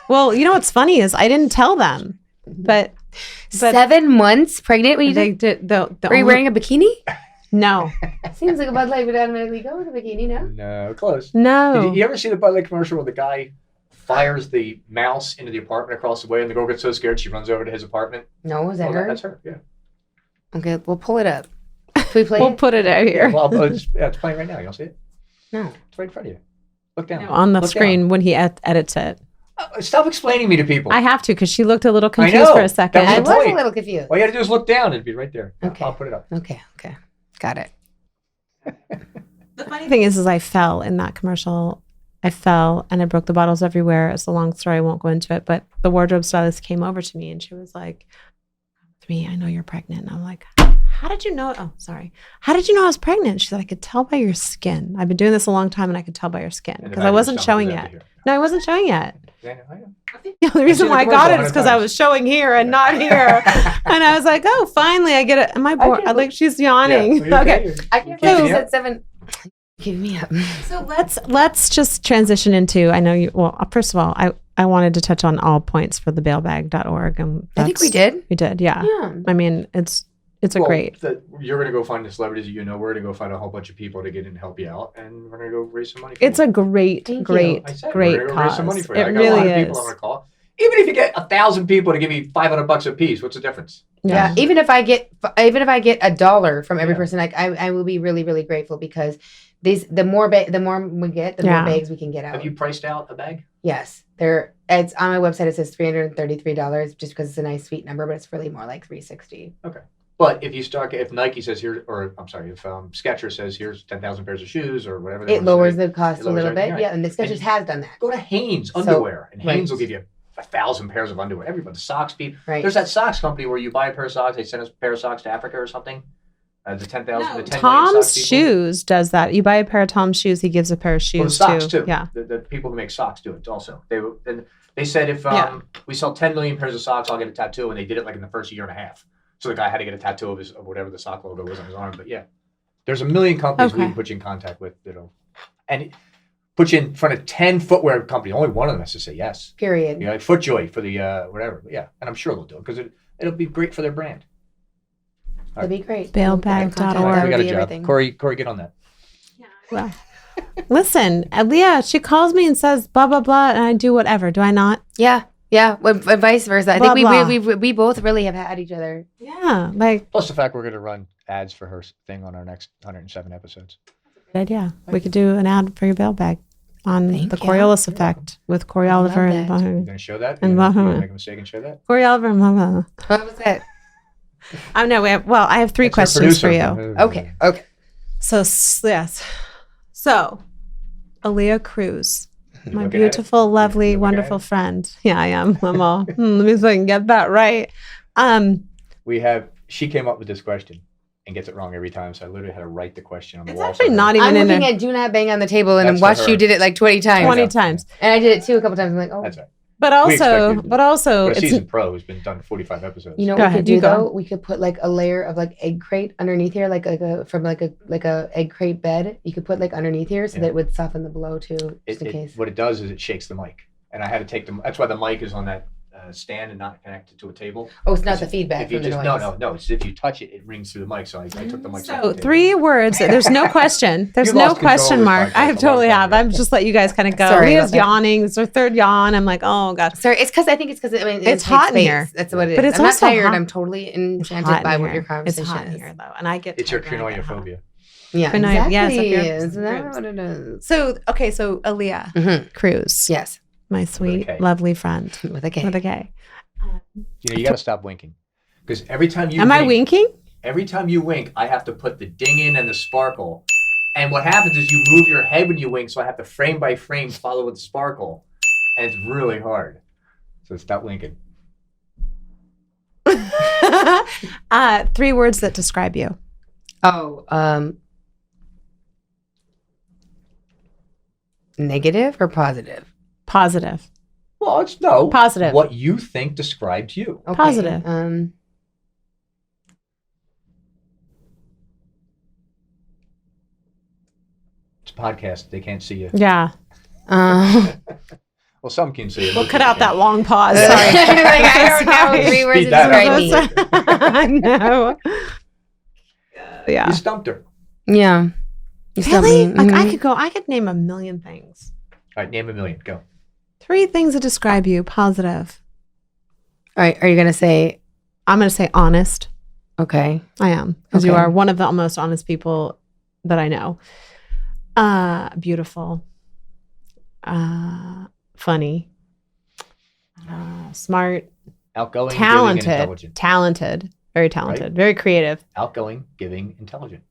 Well, you know what's funny is I didn't tell them, but 7 months pregnant when you they did? did the Were you only- wearing a bikini? No, Seems like a Bud Light would automatically go with a bikini, no? No, close. no. Did you ever see the Bud Light commercial where the guy fires the mouse into the apartment across the way and the girl gets so scared she runs over to his apartment? No, was that Well, her? That's her, yeah. Okay, we'll pull it up. Can we play We'll it? put it out Yeah, here well, it's playing right now. You don't see it? No. It's right in front of you. Look down. on the Look screen down. when he edits it. Stop explaining me to people. I have to because she looked a little I confused know. for a second. That I was was the a point. little confused. All you had to do is look down. It'd be right there. Okay. I'll put it up. Okay. Got it. The funny thing is I fell in that commercial. I fell and I broke the bottles everywhere. It's a long story. I won't go into it. But the wardrobe stylist came over to me and she was like, "Me, I know you're pregnant." And I'm like, "How did you know?" Oh, sorry. "How did you know I was pregnant?" She said, "I could tell by your skin. I've been doing this a long time and I could tell by your skin And the because back I of your wasn't stomach showing is out yet." to here. No, I wasn't showing yet. Yeah, I know. Yeah, the reason seen why I the got commercial it is because I 100 was showing here and not here. And I was like, "Oh, finally, I get it." Am I bored? can't Like she's yawning. Yeah. Are you Okay. I can't Keeping believe you you up? said 7. Keep me up. So let's just transition into. I know you. Well, first of all, I wanted to touch on all points for the bailbag.org, and I think we did. We did, yeah. Yeah. I mean, it's a Well, great. You're going to go find the celebrities that you know. We're going to go find a whole bunch of people to get in and help you out, and we're going to go raise some money for It's you. a great, Thank you. great, I said, great we're going to go raise some money cause. for you. It I got a lot really of people is. I'm going to call. Even if you get 1,000 people to give me $500 a piece, what's the difference? Yeah. Even if I get $1 from every Yeah. person, I will be really, really grateful because the more we get, the Yeah. more bags we can get out. Have you priced out a bag? Yes, it's on my website. It says $333 just because it's a nice sweet number, but it's really more like $360. But if Nike says here, or I'm sorry, if Skechers says here's 10,000 pairs of shoes or whatever, they It want to lowers say, the cost it a lowers little bit. everything, right. Yeah, and the Skechers And- has done that. Go to Hanes So- underwear, and right. Hanes will give you 1,000 pairs of underwear. Everybody, the socks people. Right. There's that socks company where you buy a pair of socks, they send us a pair of socks to Africa or something. The 10,000, the 10 million Tom's socks people. shoes does that. You buy a pair of Tom's shoes, he gives a pair of Well, the shoes socks too. too. Yeah. The people who make socks do it also. They said if Yeah. we sell 10 million pairs of socks, I'll get a tattoo, and they did it like in the first year and a half. So the guy had to get a tattoo of whatever the sock logo was on his arm. But yeah, there's a million companies we Okay. can put you in contact with that'll, and put you in front of 10 footwear companies. Only one of them has to say yes. Period. You know, like FootJoy for the whatever. But yeah, and I'm sure they'll do it because it'll be great for their brand. That'd be great. Bailbag.org. That we would got be a job. everything. Cory, get on that. Well, listen, Aaliyah, she calls me and says blah blah blah, and I do whatever. Do I not? Yeah. Well, vice versa. I Blah, think blah. we both really have had each other. Yeah, like Plus the fact we're going to run ads for her thing on our next 107 episodes. good idea. We could do an ad for your bail bag on Thank the you. Coriolis effect with Corey I love Oliver and that. You're Bahu. going to show that? And You're going Bahu. to make a mistake and show that? Corey Oliver and Bahu. What was that? Oh no, I have 3 That's our questions for producer. you. Okay. So yes, so Alia Cruz, my Looking at it? beautiful, lovely, Looking at wonderful it? friend. Yeah, I am. I'm all. Let me see if I can get that right. She came up with this question and gets it wrong every time. So I literally had to write the question on the It's wall. actually for her. not even I'm in looking there at do not bang on the table and That's watched for you her. did it like 20 times. 20 know. times. And I did it too a couple times. I'm like, oh. That's right. But also, a it's season pro has been done 45 episodes. You know Go what we ahead, could do you go. though? We could put like a layer of like egg crate underneath here, like a egg crate bed. You could put like underneath here so that it would soften the blow too, just in case. What it does is it shakes the mic, and I had to take them. That's why the mic is on that stand and not connected to a table. Oh, it's not the feedback If you from the just noise. no. It's if you touch it, it rings through the mic. So I took the mic. So 3 words. There's no question. There's You've no lost control question of this mark. podcast I a long totally time have. ago. I'm just let you guys kind of go. Sorry Leah's about that. yawning. It's her 3rd yawn. I'm like, oh god. Sorry, it's because I think it's because I mean It's hot in space. here. That's what it is. But it's I'm not also tired. hot. I'm totally enchanted Hot in by what here. your conversation It's hot in is. here though, and I get. It's your tired when I get hot. crinoiaphobia. Yeah, Crinoid- exactly. yes, if you're- Isn't that what it is? So okay, so Aaliyah Mhm. Cruz, Yes, my sweet, K. lovely friend with a K. with a K. You got to stop winking, because every time you Am I winking? Every time you wink, I have to put the ding in and the sparkle. And what happens is you move your head when you wink, so I have to frame by frame follow with the sparkle, and it's really hard. So stop winking. 3 words that describe you. Oh, negative or positive? Positive. Well, it's no. Positive. What you think describes you. Okay. Positive. It's a podcast. They can't see you. Yeah. Well, some can see you. We'll most cut people out that can't. long pause. Like, Sorry. I don't know. Sorry. 3 words Speed that that describe me. I know. Yeah. You stumped her. Yeah. You stumped Really? me. Like Mhm. I could name a million things. All right, name a million. Go. 3 things that describe you. Positive. All right. Are you gonna say I'm going to say honest. okay? I am, because you Okay. are one of the most honest people that I know. Beautiful. Funny. Smart. Outgoing, giving, and Talented. intelligent. Talented. Very talented. Very creative. Outgoing, giving, intelligent.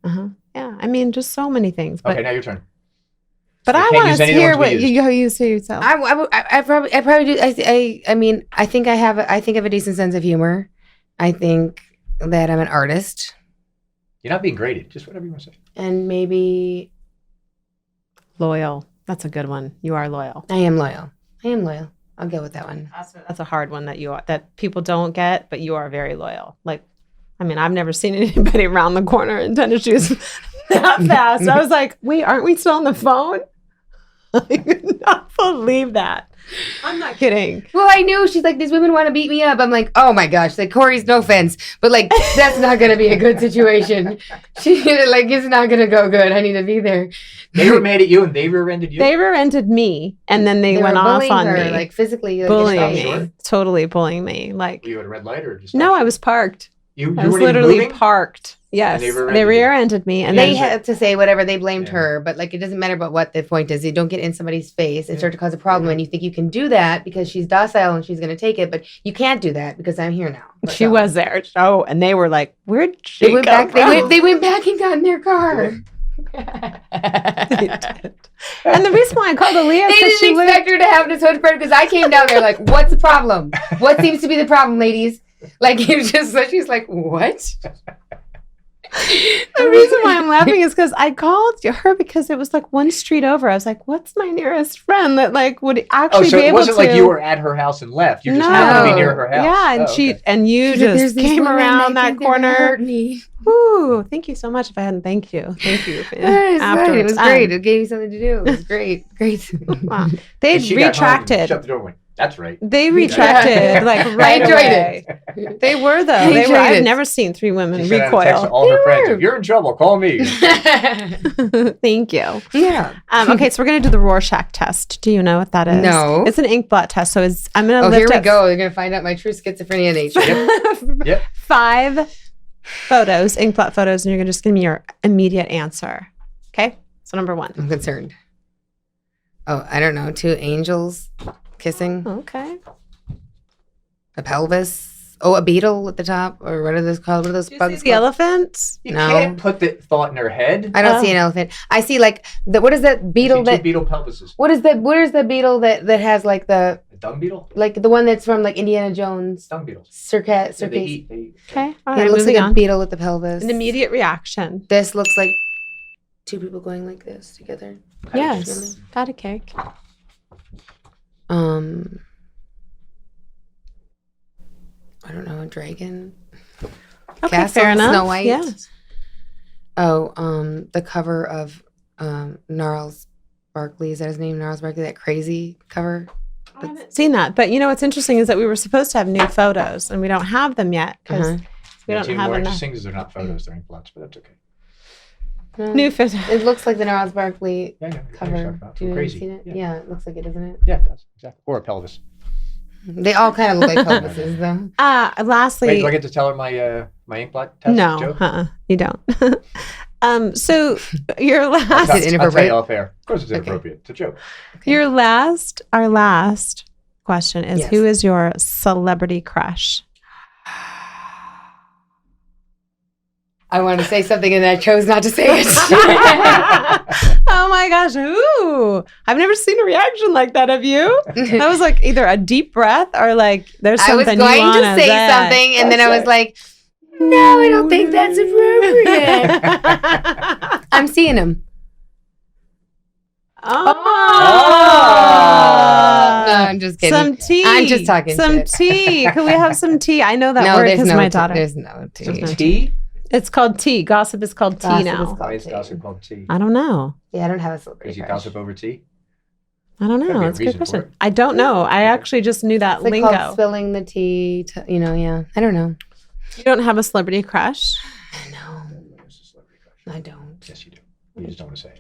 Yeah. I mean, just so many things. But Okay, now your turn. but I I can't want use to any of the hear ones we what you say yourself. I probably do. I mean, I think I have a decent sense of humor. I think that I'm an artist, You're not being graded. Just whatever you want to say. and maybe Loyal. That's a good one. You are loyal. I am loyal. I'll go with that one. That's a hard one that people don't get, but you are very loyal. Like, I mean, I've never seen anybody around the corner in tennis shoes that fast. I was like, wait, aren't we still on the phone? I could not believe that. I'm not kidding. Well, I knew she's like, these women want to beat me up. I'm like, oh my gosh, like Cory's no offense, but like that's not gonna be a good situation. She like it's not gonna go good. I need to be there. They were mad at you and they rear-ended you? They rear-ended me, and then they went were off bullying on her, me, like physically, like, bullying assaulting me, totally bullying me. Like, Were you at a red light or just... no, I was parked. You I was weren't even literally moving? parked. Yes, And they they rear-ended you. rear-ended me, and They then had to say whatever they blamed Yeah. her, but like it doesn't matter about what the point is. You don't get in somebody's face and start to cause a problem, and you think you can do that because she's docile and she's going to take it, but you can't do that because I'm here now. she So, was there. Oh, and they were like, "Where'd she They went go back. from?" They went back and got in their car. They did. And the reason why I called Aaliyah They is because didn't she expect her to have this much because I came down there like, what's the problem? What seems to be the problem, ladies? Like it was just she's like, what? The reason why I'm laughing is because I called her because it was like one street over. I was like, "What's my nearest friend that like would actually Oh, so be it able wasn't to?" like you were at her house and left. You just No. happened to be near her house. Yeah, and Oh, she okay. and you She's like, "There's just these came women, around I that think they're gonna corner. hurt me. Woo! Thank you so much. If I hadn't thanked you, thank you. It was Afterwards. great. It gave you something to do. It was great. Great. Wow. They And she got home and retracted. shut the door and went, that's right. They retracted like right enjoyed away. They were though. I They were. enjoyed I've it. never seen 3 women She sent out a text to recoil. all her They friends. were. If you're in trouble, call me. Thank you. Yeah. Okay, so we're gonna do the Rorschach test. Do you know what that is? No. It's an ink blot test. So I'm gonna Oh, lift here we up go. They're gonna find out my true schizophrenia nature. Yep. 5 photos, ink blot photos, and you're gonna just give me your immediate answer. Okay. So number 1. I'm concerned. Oh, I don't know. 2 angels kissing. Okay. A pelvis. Oh, a beetle at the top, or what are those called? What are those Do you bugs see the called? elephants? You No. can't put the thought in her head. I don't Oh. see an elephant. I see like what is that You beetle see 2 that? beetle pelvises. What is that? Where's the beetle that has like A dung beetle? the one that's from like Indiana Jones? Dung beetles. Circus. Yeah, they eat. They eat. Okay. All Yeah, right. it looks Moving like a on. beetle with the pelvis. An immediate reaction. This looks like 2 people going like this together. Yes. Got a cake. I don't know, a dragon. Okay, Castle, fair enough. Snow White. Yeah. Oh, the cover of Gnarls Barkley. Is that his name? Gnarls Barkley, that crazy cover. I haven't seen that. But you know what's interesting is that we were supposed to have new photos and we don't have them yet because we don't have more enough. interesting is they're not photos, they're ink blots, but that's okay. New photos. It looks like the Gnarls Barkley Yeah, yeah. cover. Do you Crazy. seen it? Yeah. Yeah, it looks like it, doesn't it? Yeah, it does. Exactly. Or a pelvis. They all kind of look like pelvises, though. Lastly, Wait, do I get to tell her my ink blot test? no, Joe? you don't. So your Is last, it I'll tell inappropriate? you off air. Of course it's Okay. inappropriate. It's a joke. our last question is: Yes. Who is your celebrity crush? I wanted to say something and I chose not to say it. Oh my gosh! Ooh, I've never seen a reaction like that of you. That was like either a deep breath or like there's I was something going you to wanna say something and then I was like, no, I don't think that's appropriate. I'm seeing him. Oh. No, I'm just kidding. Some tea. I'm just talking Some shit. tea. Can we have some tea? I know that No, word there's because no my tea. daughter. There's no tea. There's no Tea? It's called tea. Gossip is called tea Gossip now. is called Why is tea. gossip called tea? I don't know. Yeah, I don't have a celebrity Because you crush. gossip over tea? I don't Gotta know. be a It's a good reason for question. it. I don't know. I actually just knew that It's like lingo. called spilling the tea. Yeah. I don't know. You don't have a celebrity crush? No, I don't. Yes, you do. You just don't want to say it.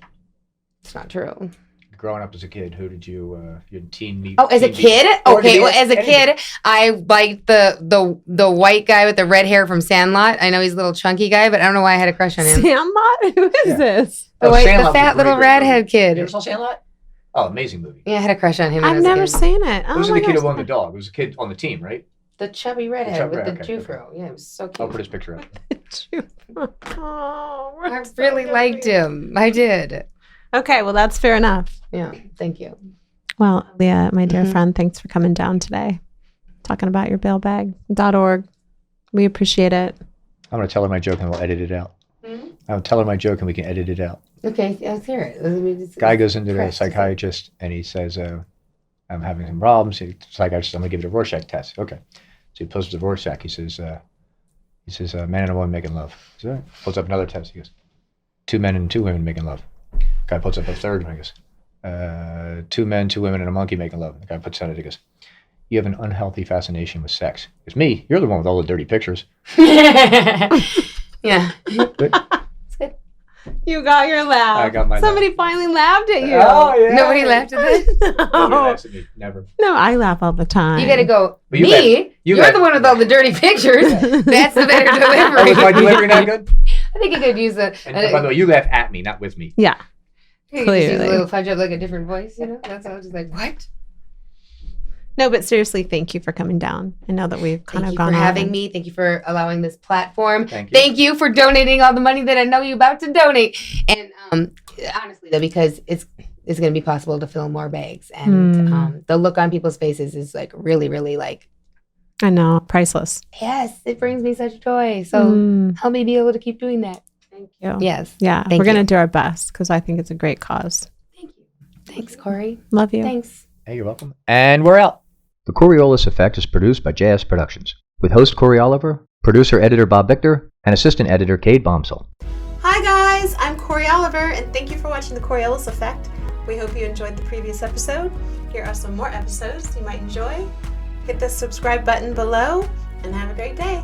It's not true. Growing up as a kid, who did you, your teen meet? Oh, as a teen meet- kid? Or Okay, did well, you- as a anything. kid, I liked the white guy with the red hair from Sandlot. I know he's a little chunky guy, but I don't know why I had a crush on him. Sandlot? Who is Yeah. this? The, Oh, white, Sandlot the was a fat little great redhead movie. You kid. ever saw Sandlot? Oh, amazing movie. Yeah, I had a crush on him. when I I've was a never kid. seen it. Oh Who's my the kid gosh. who won the dog? It was a kid on the team, right? The chubby redhead chubby with the red, okay, Jufro. Yeah, it was so I'll cute. put his picture up. Oh, we're I so really liked happy. him. I did. Okay, well, that's fair enough. Yeah, thank you. Well, Leah, my dear Mhm. friend, thanks for coming down today, talking about your bailbag.org. We appreciate it. I'm going to tell her my joke and we'll edit it out. Mhm. I'll tell her my joke and we can edit it out. Okay, let's hear it. Let me just- Guy goes into the Correct. psychiatrist and he says, I'm having some problems. The psychiatrist, I'm going to give it a Rorschach test. Okay. So he pulls the Rorschach. He says, man and a woman making love. He says, all right. Pulls up another test. He goes, 2 men and 2 women making love. Guy puts up a third one. He goes, 2 men, 2 women, and a monkey making love. The guy puts out it. He goes, you have an unhealthy fascination with sex. It's me. You're the one with all the dirty pictures. Yeah. Good. You got your laugh. I got my Somebody finally laughed at you. Oh, yeah. Nobody laughed at that? Nobody No. laughs at me. Never. No, I laugh all the time. You gotta go, But you me? laugh- you You're laugh- the one with all the dirty pictures. That's the better Oh, delivery. was my delivery not good? I think you could use a, And by the way, you laugh at me, not with me. Yeah. you could just use a clearly. little punch up like a different voice, you know? That's all just like, what? No, but seriously, thank you for coming down. I know that we've kind Thank of you gone for on having and- me. Thank you for allowing this platform. Thank you. Thank you for donating all the money that I know you're about to donate. And honestly, though, because it's going to be possible to fill more bags. And the look on people's faces is like really, really like, I know, priceless. yes, it brings me such joy. So help me be able to keep doing that. Thank you. Yes. Yeah, Thank we're going to you. do our best because I think it's a great cause. Thank you. Thanks, Cory. Love you. Thanks. Hey, you're welcome. And we're out. The Coriolis Effect is produced by JS Productions, with host Cory Oliver, producer-editor Bob Victor, and assistant editor Cade Bombsell. Hi guys, I'm Cory Oliver, and thank you for watching the Coriolis Effect. We hope you enjoyed the previous episode. Here are some more episodes you might enjoy. Hit the subscribe button below, and have a great day.